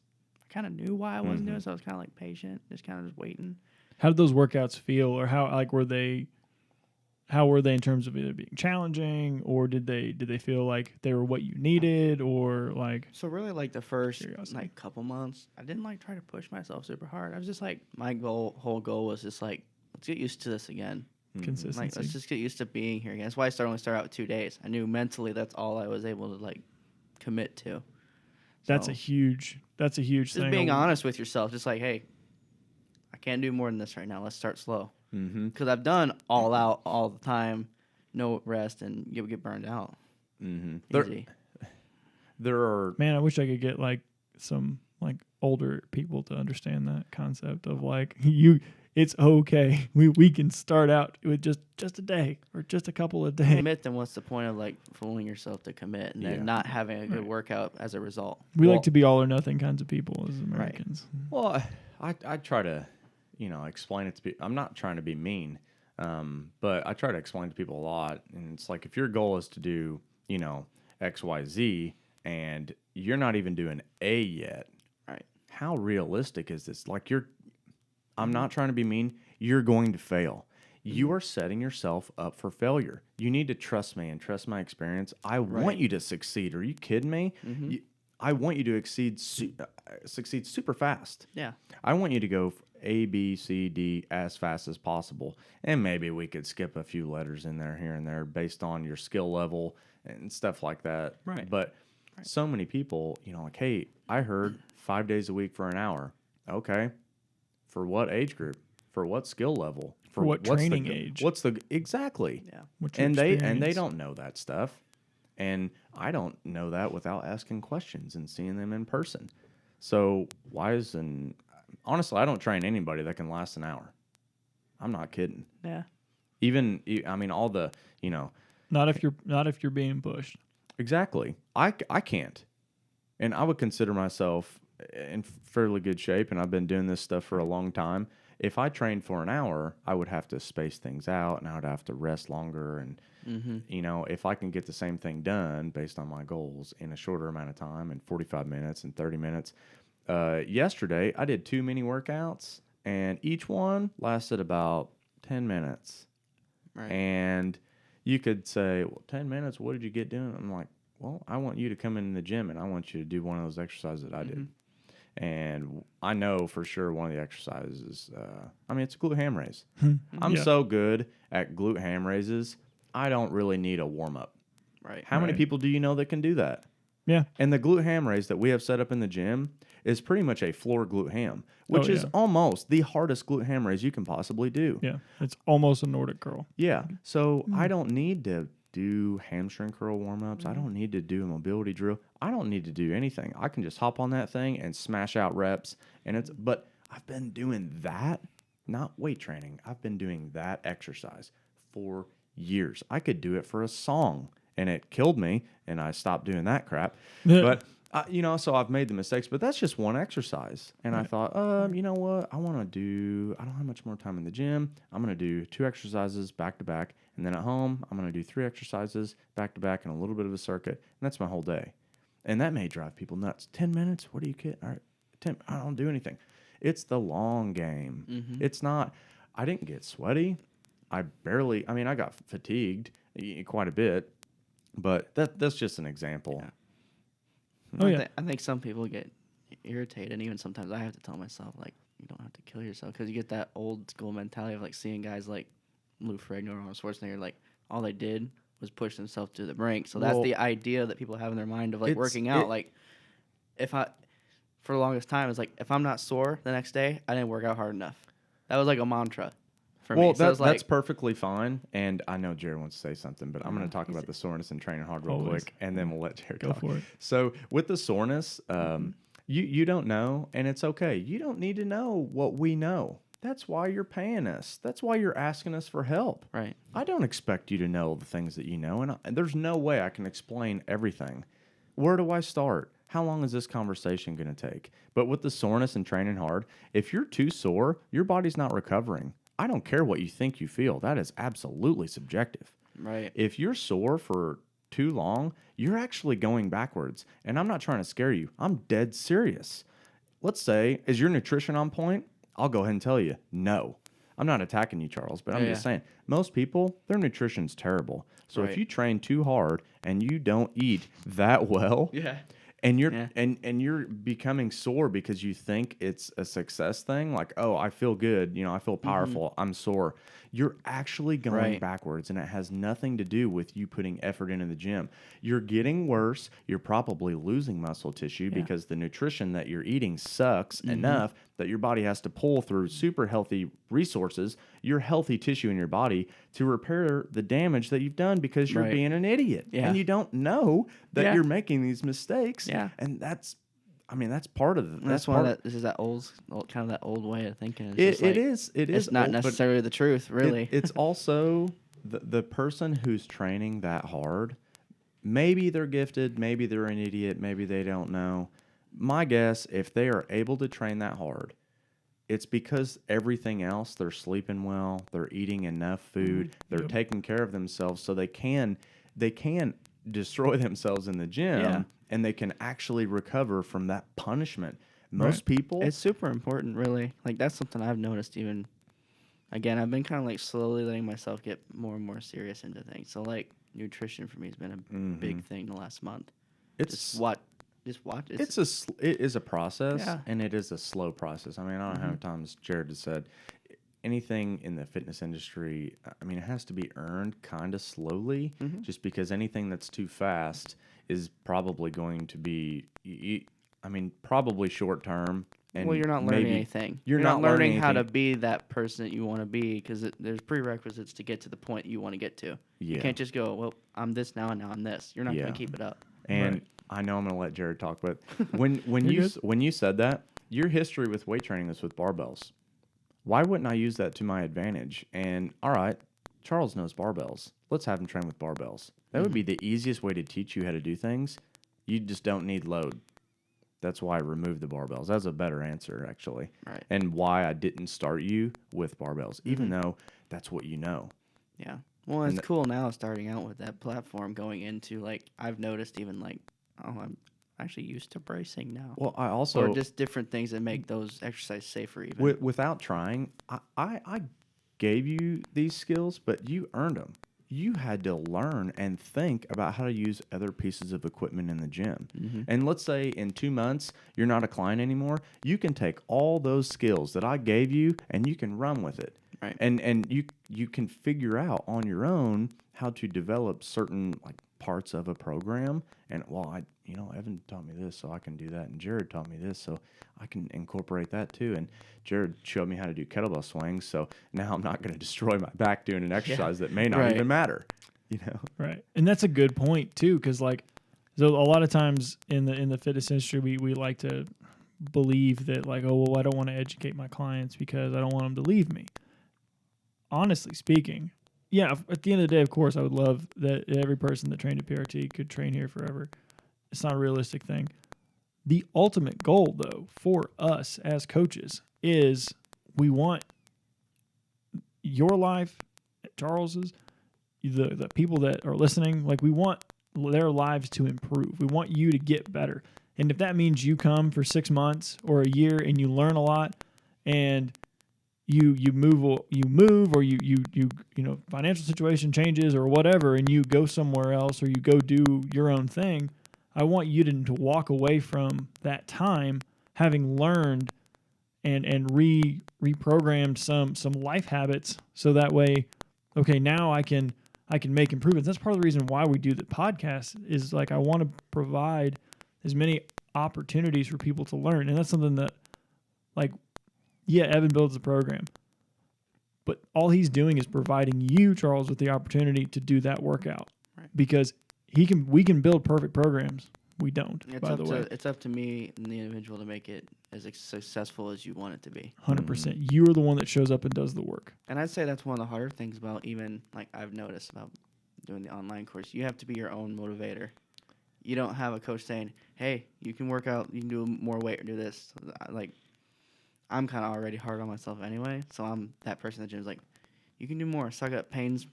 I kind of knew why I wasn't doing it, so I was kind of like patient, just kind of just waiting. How did those workouts feel, or how were they in terms of either being challenging, or did they feel like they were what you needed, or like so really like the first Curiosity. couple months. I didn't like try to push myself super hard. I was just like, My whole goal was just like, let's get used to this again. consistency? Like, let's just get used to being here again. That's why I only started out with 2 days. I knew mentally that's all I was able to like commit to. That's So, a huge just thing. being honest with yourself. Just like, hey, I can't do more than this right now. Let's start slow. Mm-hmm. Because I've done all out all the time, no rest, and you'll get burned out. Mm-hmm. Easy. There are. Man, I wish I could get like some like older people to understand that concept of like it's okay. We can start out with just a day or just a couple of days. Commit, then what's the point of like fooling yourself to commit and then Yeah. not having a good Right. workout as a result? We Well- like to be all or nothing kinds of people as Americans. Well, I try to, explain it to people. I'm not trying to be mean, but I try to explain to people a lot. And it's like, if your goal is to do, X, Y, Z, and you're not even doing A yet, Right. how realistic is this? Like, I'm not trying to be mean. You're going to fail. You are setting yourself up for failure. You need to trust me and trust my experience. I want you to succeed. Are you kidding me? I want you to succeed super fast. Yeah. I want you to go A, B, C, D as fast as possible. And maybe we could skip a few letters in there here and there based on your skill level and stuff like that. Right. But so many people, like, hey, I heard 5 days a week for an hour. Okay. For what age group? For what skill level? For what what's training the, age? What's the exactly? Yeah. What's your And they experience? don't know that stuff. And I don't know that without asking questions and seeing them in person. So honestly, I don't train anybody that can last an hour. I'm not kidding. Yeah. Even, all the, Not if you're being pushed. exactly. I can't. And I would consider myself in fairly good shape, and I've been doing this stuff for a long time. If I trained for an hour, I would have to space things out, and I would have to rest longer. And, if I can get the same thing done based on my goals in a shorter amount of time, in 45 minutes and 30 minutes. Yesterday, I did 2 mini workouts, and each one lasted about 10 minutes. Right. And you could say, well, 10 minutes, what did you get doing? I'm like, well, I want you to come in the gym, and I want you to do one of those exercises that I did. And I know for sure one of the exercises, it's a glute ham raise. I'm Yeah. so good at glute ham raises, I don't really need a warm-up. Right. How many Right. people do you know that can do that? Yeah. And the glute ham raise that we have set up in the gym is pretty much a floor glute ham, which is yeah. almost the hardest glute ham raise you can possibly do. Yeah. It's almost a Nordic curl. Yeah. So I don't need to do hamstring curl warm-ups. I don't need to do a mobility drill. I don't need to do anything. I can just hop on that thing and smash out reps. But I've been doing that, not weight training. I've been doing that exercise for years. I could do it for a song, and it killed me, and I stopped doing that crap. But so I've made the mistakes, but that's just one exercise. And I thought, you know what? I don't have much more time in the gym. I'm going to do 2 exercises back to back. And then at home, I'm going to do 3 exercises back to back and a little bit of a circuit. And that's my whole day. And that may drive people nuts. 10 minutes? What are you kidding? All right, 10, I don't do anything. It's the long game. It's not, I didn't get sweaty. I got fatigued quite a bit. But that's just an example. Yeah. Oh, yeah. I think some people get irritated, and even sometimes I have to tell myself, like, you don't have to kill yourself, because you get that old school mentality of, like, seeing guys like Lou Ferrigno or Arnold Schwarzenegger, like, all they did was push themselves to the brink. So that's the idea that people have in their mind of, like, working out. Like, for the longest time, it's like, if I'm not sore the next day, I didn't work out hard enough. That was like a mantra for me. So That's perfectly fine. And I know Jared wants to say something, but I'm going to talk about the soreness and training hard real quick, and then we'll let Jared Go talk. for it. So with the soreness, you don't know, and it's okay. You don't need to know what we know. That's why you're paying us. That's why you're asking us for help. Right. I don't expect you to know the things that you know, and there's no way I can explain everything. Where do I start? How long is this conversation going to take? But with the soreness and training hard, if you're too sore, your body's not recovering. I don't care what you think you feel. That is absolutely subjective. Right. If you're sore for too long, you're actually going backwards. And I'm not trying to scare you. I'm dead serious. Let's say, is your nutrition on point? I'll go ahead and tell you, no. I'm not attacking you, Charles, but I'm just saying, most people, their nutrition's terrible. So if you train too hard and you don't eat that well, and you're and you're becoming sore because you think it's a success thing, like, oh, I feel good, I feel powerful, I'm sore. You're actually going backwards, and it has nothing to do with you putting effort into the gym. You're getting worse. You're probably losing muscle tissue because the nutrition that you're eating sucks enough that your body has to pull through super healthy resources, your healthy tissue in your body, to repair the damage that you've done because you're being an idiot. And you don't know that you're making these mistakes. And that's part of it. This is that old way of thinking. It is. It's not necessarily the truth, really. It's also the person who's training that hard. Maybe they're gifted. Maybe they're an idiot. Maybe they don't know. My guess, if they are able to train that hard, it's because everything else, they're sleeping well, they're eating enough food, they're taking care of themselves, so they can destroy themselves in the gym, and they can actually recover from that punishment. Most people, it's super important, really. Like, that's something I've noticed. Even again, I've been kind of like slowly letting myself get more and more serious into things. So, like, nutrition for me has been a big thing the last month. it's just watch. it is a process, Yeah. and it is a slow process. I mean, I don't know how many times Jared has said anything in the fitness industry. I mean, it has to be earned kind of slowly, just because anything that's too fast is probably going to be, I mean, probably short term. And well, you're not learning maybe anything. You're not learning how to anything. be that person that you want to be because there's prerequisites to get to the point you want to get to. Yeah. You can't just go, well, I'm this now and now I'm this. You're not Yeah. going to keep it up. And Right. I know I'm going to let Jared talk, but when You're when good. you said that, your history with weight training is with barbells. Why wouldn't I use that to my advantage? And all right, Charles knows barbells. Let's have him train with barbells. That would be the easiest way to teach you how to do things. You just don't need load. That's why I removed the barbells. That's a better answer, actually. Right. And why I didn't start you with barbells, even though that's what you know. Yeah. Well, it's cool now starting out with that platform going into, like, I've noticed even, like, I'm Actually used to bracing now. Well, I also or just different things that make those exercises safer even. without trying, I gave you these skills, but you earned them. You had to learn and think about how to use other pieces of equipment in the gym. And let's say in 2 months, you're not a client anymore. You can take all those skills that I gave you and you can run with it. Right. And you can figure out on your own how to develop certain like parts of a program. And well, Evan taught me this, so I can do that. And Jared taught me this, so I can incorporate that too. And Jared showed me how to do kettlebell swings, so now I'm not going to destroy my back doing an exercise that may not Right. even matter. Right. And that's a good point too, because like, so a lot of times in the fitness industry, we like to believe that like, oh, well, I don't want to educate my clients because I don't want them to leave me. Honestly speaking, yeah, at the end of the day, of course, I would love that every person that trained at PRT could train here forever. It's not a realistic thing. The ultimate goal, though, for us as coaches is we want your life, Charles's, the people that are listening, like we want their lives to improve. We want you to get better. And if that means you come for 6 months or a year and you learn a lot and you move or you financial situation changes or whatever and you go somewhere else or you go do your own thing, I want you to walk away from that time having learned and reprogrammed some life habits so that way, okay, now I can make improvements. That's part of the reason why we do the podcast is like I want to provide as many opportunities for people to learn. And that's something that like, yeah, Evan builds the program, but all he's doing is providing you, Charles, with the opportunity to do that workout. Right. Because we can build perfect programs. We don't, by the way. It's up to me and the individual to make it as successful as you want it to be. 100%. You're the one that shows up and does the work. And I'd say that's one of the harder things about even, like, I've noticed about doing the online course. You have to be your own motivator. You don't have a coach saying, hey, you can work out, you can do more weight or do this. Like, I'm kind of already hard on myself anyway, so I'm that person at the gym's like, you can do more. Suck up pains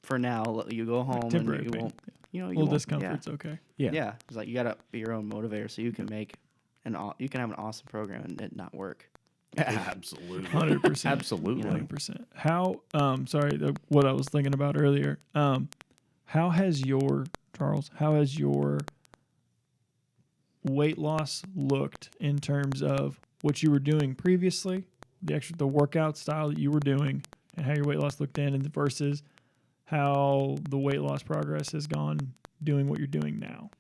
for now. You go home and temporary you pain. won't. You know, you Little won't, discomfort's okay. Yeah, it's like you gotta be your own motivator so you can make you can have an awesome program and it not work. Absolutely. 100%. Absolutely. 100%. How, what I was thinking about earlier, how has your weight loss looked in terms of what you were doing previously, the workout style that you were doing, and how your weight loss looked then, and versus how the weight loss progress has gone doing what you're doing now?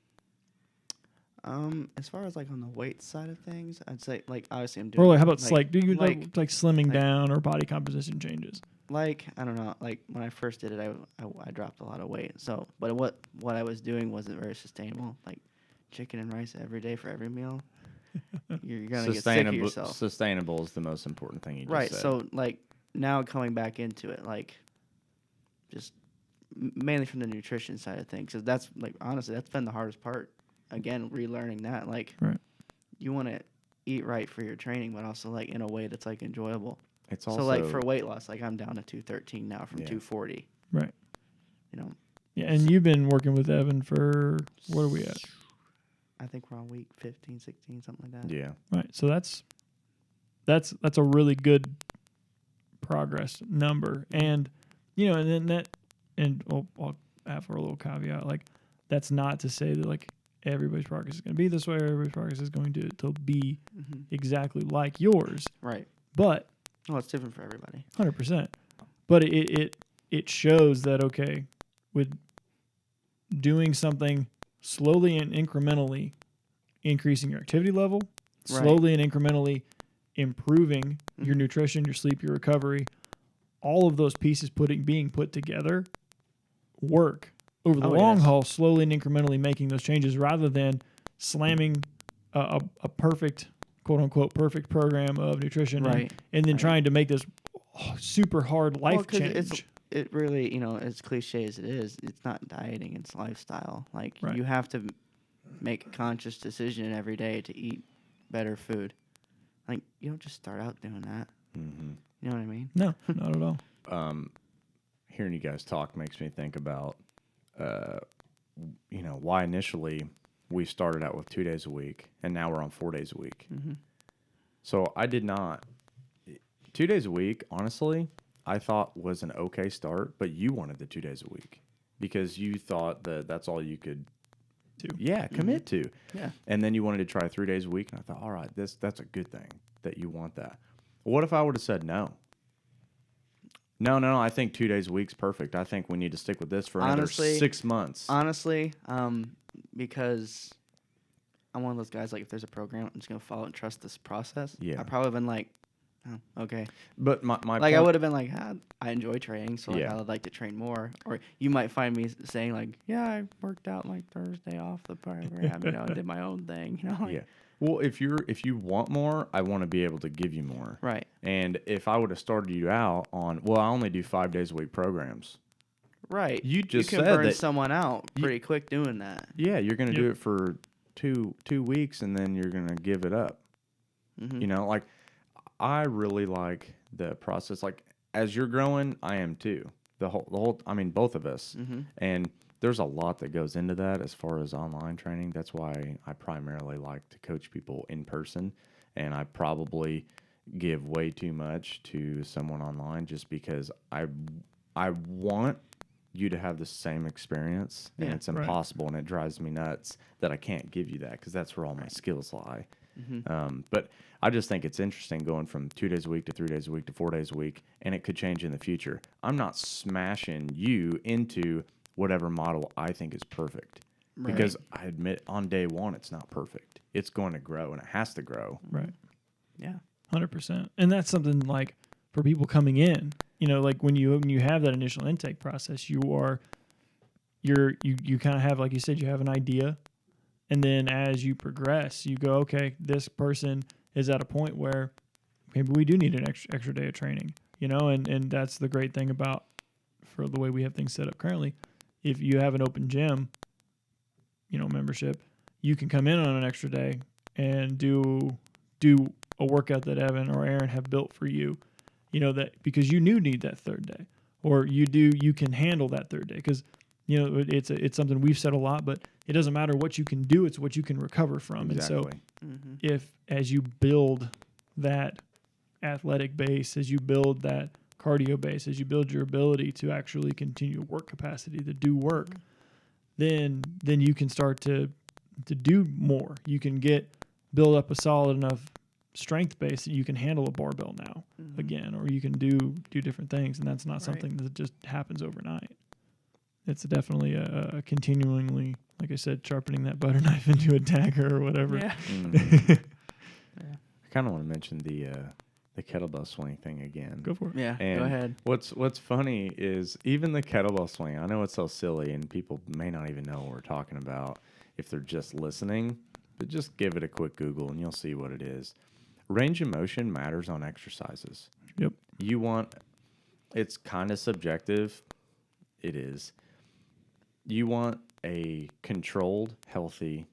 As far as like on the weight side of things, I'd say like obviously I'm doing. Or how about do you like slimming like- down or body composition changes? Like I don't know, like when I first did it, I dropped a lot of weight. So, but what I was doing wasn't very sustainable. Like chicken and rice every day for every meal, you're gonna get sick of yourself. Sustainable is the most important thing you just Right. said. So like now coming back into it, like just mainly from the nutrition side of things, because that's like honestly that's been the hardest part. Again, relearning that like Right. you want to eat right for your training, but also like in a way that's like enjoyable. it's also So like for weight loss, like I'm down to 213 now from Yeah. 240. Right. You know, Yeah, and you've been working with Evan for, what are we at? I think we're on week 15, 16, something like that. yeah. Right. So that's a really good progress number. And, and then I'll add for a little caveat, like, that's not to say that, like, everybody's progress is going to be this way, or everybody's progress is going to be Mm-hmm. exactly like yours. Right. But Oh, it's different for everybody. 100%. But it shows that, okay, with doing something slowly and incrementally increasing your activity level, Right. slowly and incrementally improving your Mhm. nutrition, your sleep, your recovery, all of those pieces being put together work over the Oh, long yes. haul, slowly and incrementally making those changes rather than slamming a perfect, quote unquote, perfect program of nutrition Right. and then Right. trying to make this super hard life Well, 'cause change. it really, as cliche as it is, it's not dieting, it's lifestyle. Like, Right. you have to make a conscious decision every day to eat better food. Like, you don't just start out doing that. Mm-hmm. You know what I mean? No, not at all. Hearing you guys talk makes me think about, why initially we started out with 2 days a week, and now we're on 4 days a week. Mm-hmm. So I did not. 2 days a week, honestly, I thought was an okay start, but you wanted the 2 days a week because you thought that that's all you could commit to. Yeah. And then you wanted to try 3 days a week, and I thought, all right, that's a good thing that you want that. What if I would have said no? No, I think 2 days a week's perfect. I think we need to stick with this for another Honestly- 6 months. Honestly, because I'm one of those guys, like, if there's a program, I'm just going to follow and trust this process. Yeah. I probably been like, oh, okay. But my Like, point, I would have been like, I enjoy training, so, like, Yeah. I would like to train more. Or you might find me saying, like, yeah, I worked out, like, Thursday off the program, I did my own thing, like, yeah. Well, if you want more, I want to be able to give you more. Right. And if I would have started you out on, I only do 5 days a week programs. Right. You just can said burn that- someone out pretty quick doing that. Yeah, you're going to Yep. do it for two weeks, and then you're going to give it up. Mm-hmm. Like, I really like the process. Like, as you're growing, I am too. The whole. I mean, both of us. Mm-hmm. And there's a lot that goes into that as far as online training. That's why I primarily like to coach people in person, and I probably give way too much to someone online just because I want you to have the same experience, and Yeah, it's right. impossible, and it drives me nuts that I can't give you that because that's where all my skills lie. Mm-hmm. But I just think it's interesting going from 2 days a week to 3 days a week to 4 days a week, and it could change in the future. I'm not smashing you into whatever model I think is perfect because I admit on day one it's not perfect. It's going to grow, and it has to grow. Right. Yeah. 100%. And that's something like for people coming in, like when you have that initial intake process, you kind of have, like you said, you have an idea. And then as you progress, you go, okay, this person is at a point where maybe we do need an extra day of training, and that's the great thing about for the way we have things set up currently. If you have an open gym, membership, you can come in on an extra day and do a workout that Evan or Aaron have built for you, that because you need that third day, or you can handle that third day because it's something we've said a lot, but it doesn't matter what you can do, it's what you can recover from. Exactly. And so Mm-hmm. if as you build that athletic base, as you build that cardio base, as you build your ability to actually continue work capacity to do work, then you can start to do more. You can build up a solid enough strength base that you can handle a barbell now again, or you can do different things, and that's not something that just happens overnight. It's definitely a continually, like I said, sharpening that butter knife into a dagger or whatever. Yeah. I kind of want to mention the kettlebell swing thing again. Go for it. Yeah. And Go ahead. What's funny is even the kettlebell swing, I know it's so silly and people may not even know what we're talking about if they're just listening, but just give it a quick Google and you'll see what it is. Range of motion matters on exercises. Yep. It's kind of subjective. It is. You want a controlled, healthy,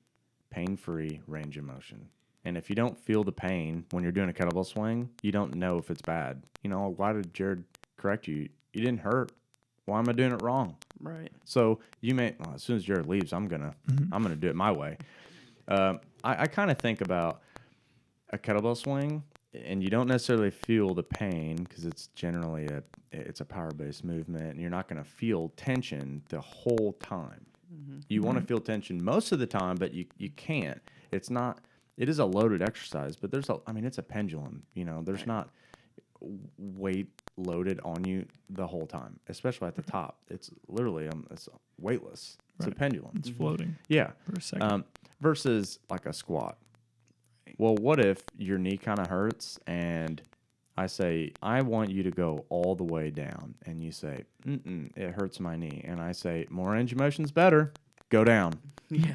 pain-free range of motion. And if you don't feel the pain when you're doing a kettlebell swing, you don't know if it's bad. Why did Jared correct you? You didn't hurt. Why am I doing it wrong? Right. So you may, as soon as Jared leaves, I'm gonna do it my way. I kind of think about a kettlebell swing, and you don't necessarily feel the pain because it's generally it's a power-based movement, and you're not gonna feel tension the whole time. You want to feel tension most of the time, but you can't. It's not. It is a loaded exercise, but it's a pendulum. There's not weight loaded on you the whole time, especially at the top. It's literally it's weightless. It's a pendulum. It's floating. Yeah. For a second. Versus like a squat. Well, what if your knee kind of hurts and I say, I want you to go all the way down, and you say, it hurts my knee. And I say, more range of motion's better. Go down. Yeah.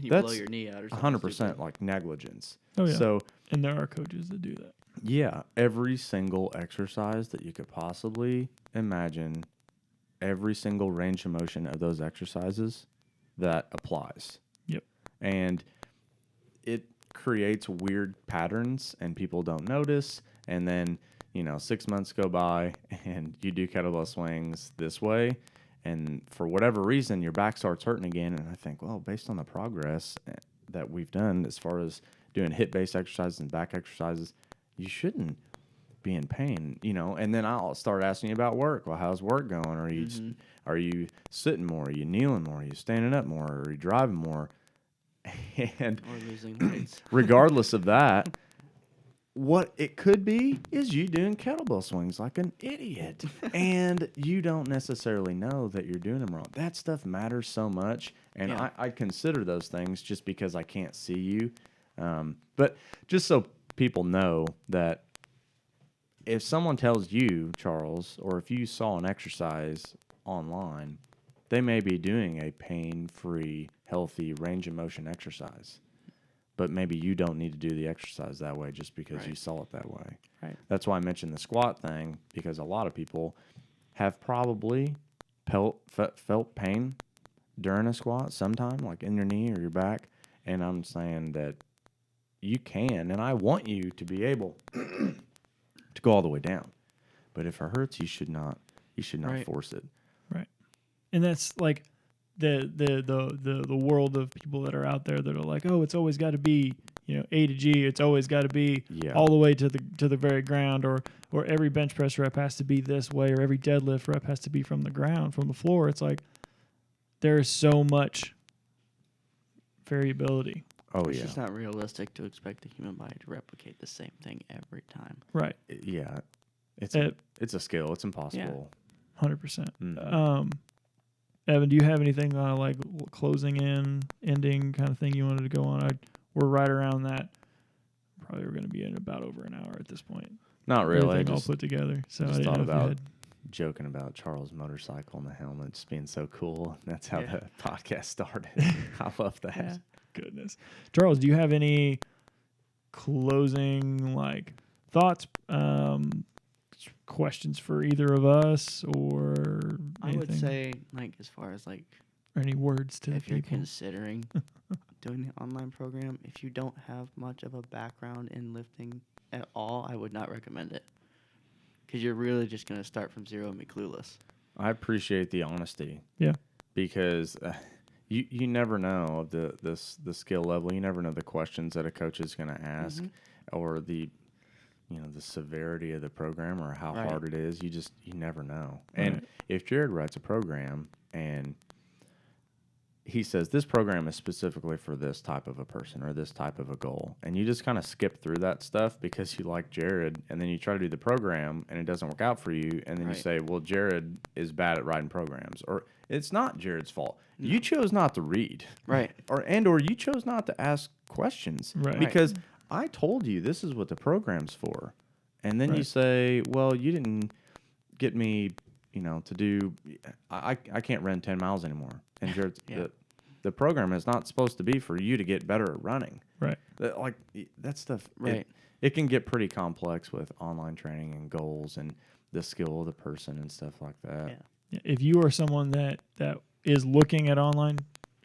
You That's blow your knee out or something. 100% like negligence. Oh, yeah. So, and there are coaches that do that. yeah, every single exercise that you could possibly imagine, every single range of motion of those exercises, that applies. Yep. And it creates weird patterns, and people don't notice. And then, 6 months go by, and you do kettlebell swings this way, and for whatever reason, your back starts hurting again. And I think, well, based on the progress that we've done as far as doing hip-based exercises and back exercises, you shouldn't be in pain, And then I'll start asking you about work. Well, how's work going? Are you sitting more? Are you kneeling more? Are you standing up more? Are you driving more? And Or losing weights. regardless of that, what it could be is you doing kettlebell swings like an idiot, and you don't necessarily know that you're doing them wrong. That stuff matters so much, and Yeah. I consider those things just because I can't see you. But just so people know that if someone tells you, Charles, or if you saw an exercise online, they may be doing a pain-free, healthy range of motion exercise. But maybe you don't need to do the exercise that way just because you saw it that way. Right. That's why I mentioned the squat thing, because a lot of people have probably felt pain during a squat sometime, like in your knee or your back. And I'm saying that you can, and I want you to be able to go all the way down. But if it hurts, you should not force it. Right. And that's like the world of people that are out there that are like, oh, it's always got to be, A to G. It's always got to be all the way to the very ground, or every bench press rep has to be this way, or every deadlift rep has to be from the ground, from the floor. It's like there's so much variability. Oh, It's yeah. just not realistic to expect the human body to replicate the same thing every time. Right. Yeah. It's a skill. It's impossible. 100%. Mhm. Evan, do you have anything like closing in, ending kind of thing you wanted to go on? We're right around that. Probably we're going to be in about over an hour at this point. Not really. Everything all put together. So I just didn't thought know if you about had- joking about Charles' motorcycle and the helmet just being so cool. That's how the podcast started. I love that. Yeah. Goodness. Charles, do you have any closing thoughts, questions for either of us, or I would anything? say, as far as or any words to the if you're people? considering doing the online program, if you don't have much of a background in lifting at all, I would not recommend it. Because you're really just going to start from zero and be clueless. I appreciate the honesty. Yeah. Because you never know the skill level. You never know the questions that a coach is going to ask, or the severity of the program, or how hard it is. You never know. Right. And if Jared writes a program and he says this program is specifically for this type of a person or this type of a goal, and you just kind of skip through that stuff because you like Jared, and then you try to do the program and it doesn't work out for you, and then you say, well, Jared is bad at writing programs, or it's not Jared's fault. No. You chose not to read. Right. Or you chose not to ask questions. Right. Because I told you this is what the program's for. And then you say, well, you didn't get me, to do, I can't run 10 miles anymore. And Jared's, the program is not supposed to be for you to get better at running. Right. That stuff, Right. It can get pretty complex with online training and goals and the skill of the person and stuff like that. Yeah. If you are someone that is looking at online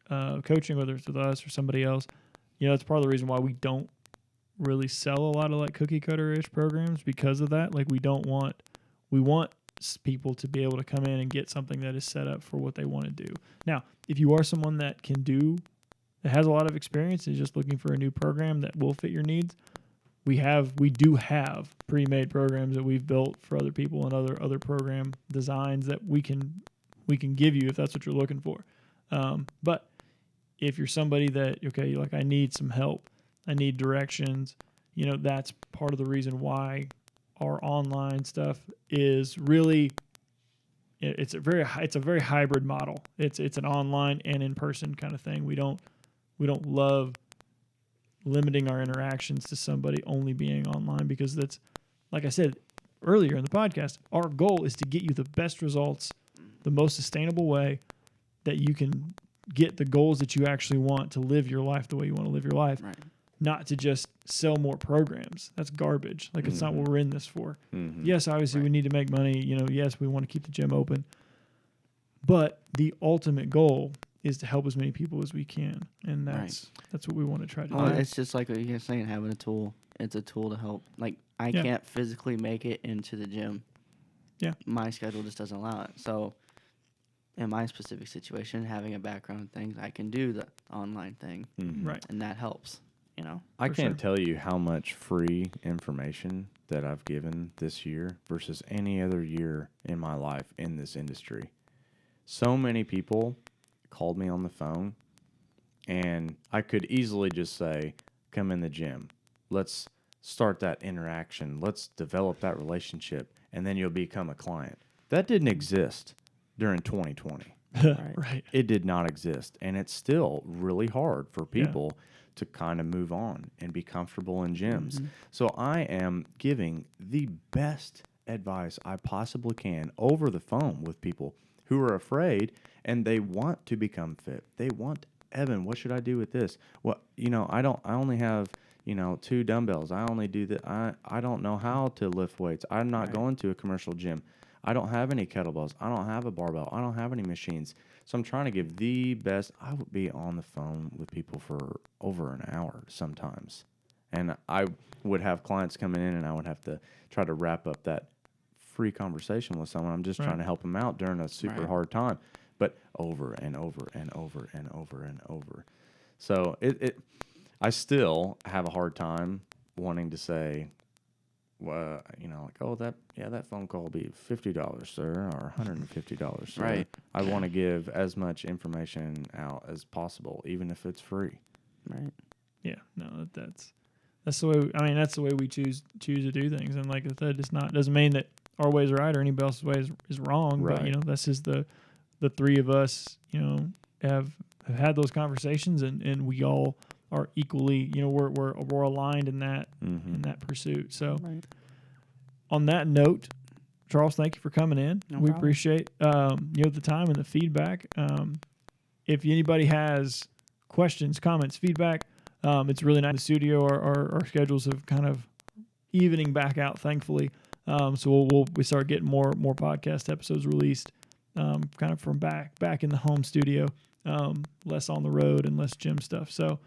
coaching, whether it's with us or somebody else, that's part of the reason why we don't really sell a lot of cookie cutter-ish programs, because of that. We want people to be able to come in and get something that is set up for what they want to do. Now, if you are someone that has a lot of experience and is just looking for a new program that will fit your needs, we do have pre-made programs that we've built for other people and other program designs that we can give you if that's what you're looking for. But if you're somebody that, okay, like I need some help, I need directions, that's part of the reason why our online stuff is really, it's a very hybrid model. It's an online and in-person kind of thing. We don't love limiting our interactions to somebody only being online, because that's, like I said earlier in the podcast, our goal is to get you the best results, the most sustainable way that you can get the goals that you actually want to live your life the way you want to live your life, Right. not to just sell more programs. That's garbage. Like, it's not what we're in this for. Yes, obviously we need to make money. Yes, we want to keep the gym open, but the ultimate goal is to help as many people as we can, and that's what we want to try to do. It's just like what you're saying, having a tool. It's a tool to help. Like, I can't physically make it into the gym. Yeah. My schedule just doesn't allow it. So, in my specific situation, having a background in things, I can do the online thing. Right. And that helps, I can't tell you how much free information that I've given this year versus any other year in my life in this industry. So many people called me on the phone, and I could easily just say, come in the gym. Let's start that interaction. Let's develop that relationship, and then you'll become a client. That didn't exist during 2020. Right. It did not exist, and it's still really hard for people to kind of move on and be comfortable in gyms. So I am giving the best advice I possibly can over the phone with people who are afraid and they want to become fit. They want, Evan, what should I do with this? Well, I only have, 2 dumbbells. I only do that. I don't know how to lift weights. I'm not going to a commercial gym. I don't have any kettlebells. I don't have a barbell. I don't have any machines. So I'm trying to give the best. I would be on the phone with people for over an hour sometimes. And I would have clients coming in, and I would have to try to wrap up that free conversation with someone. I'm just trying to help them out during a super hard time, but over and over and over and over and over. So I still have a hard time wanting to say, well, that phone call will be $50, sir, or $150, sir. Right. I want to give as much information out as possible, even if it's free. Right. Yeah. No, that's the way. That's the way we choose to do things. And like I said, doesn't mean that our way is right or anybody else's way is wrong. Right. But that's just the three of us. Have had those conversations, and we all are equally. We're aligned in that in that pursuit. So. Right. On that note, Charles, thank you for coming in. No we problem. appreciate the time and the feedback. If anybody has questions, comments, feedback, it's really nice in the studio. Our schedules have kind of evening back out, thankfully. So we start getting more podcast episodes released, kind of from back in the home studio, less on the road and less gym stuff. So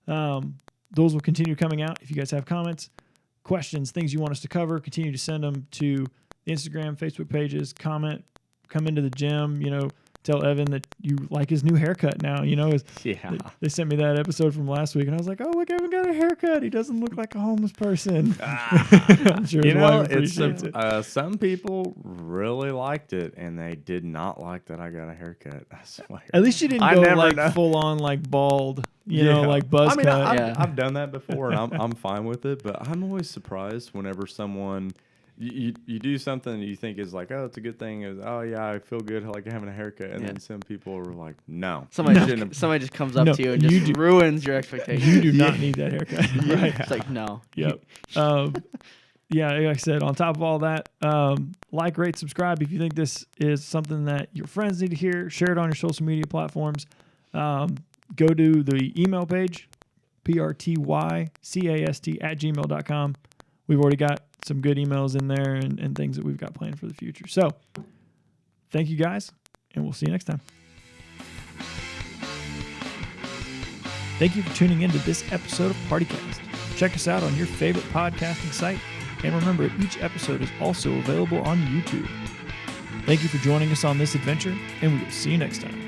those will continue coming out. If you guys have comments, questions, things you want us to cover, continue to send them to the Instagram, Facebook pages. Comment, come into the gym. Tell Evan that you like his new haircut now. They sent me that episode from last week, and I was like, "Oh, look, Evan got a haircut. He doesn't look like a homeless person." I'm sure his wife appreciates it. Some people really liked it, and they did not like that I got a haircut. I swear. At least you didn't I go never like know. full on like bald, like buzz cut. I've done that before, and I'm fine with it. But I'm always surprised whenever someone. You do something and you think is like, oh, it's a good thing. Oh, yeah, I feel good like having a haircut. And then some people are like, no. Somebody just comes up to you and just ruins your expectations. You do not need that haircut. Right. It's like, no. Yep. Like I said, on top of all that, like, rate, subscribe. If you think this is something that your friends need to hear, share it on your social media platforms. Go to the email page, prtycast@gmail.com. We've already got some good emails in there and things that we've got planned for the future. So thank you guys, and we'll see you next time. Thank you for tuning in to this episode of PartyCast. Check us out on your favorite podcasting site. And remember, each episode is also available on YouTube. Thank you for joining us on this adventure, and we will see you next time.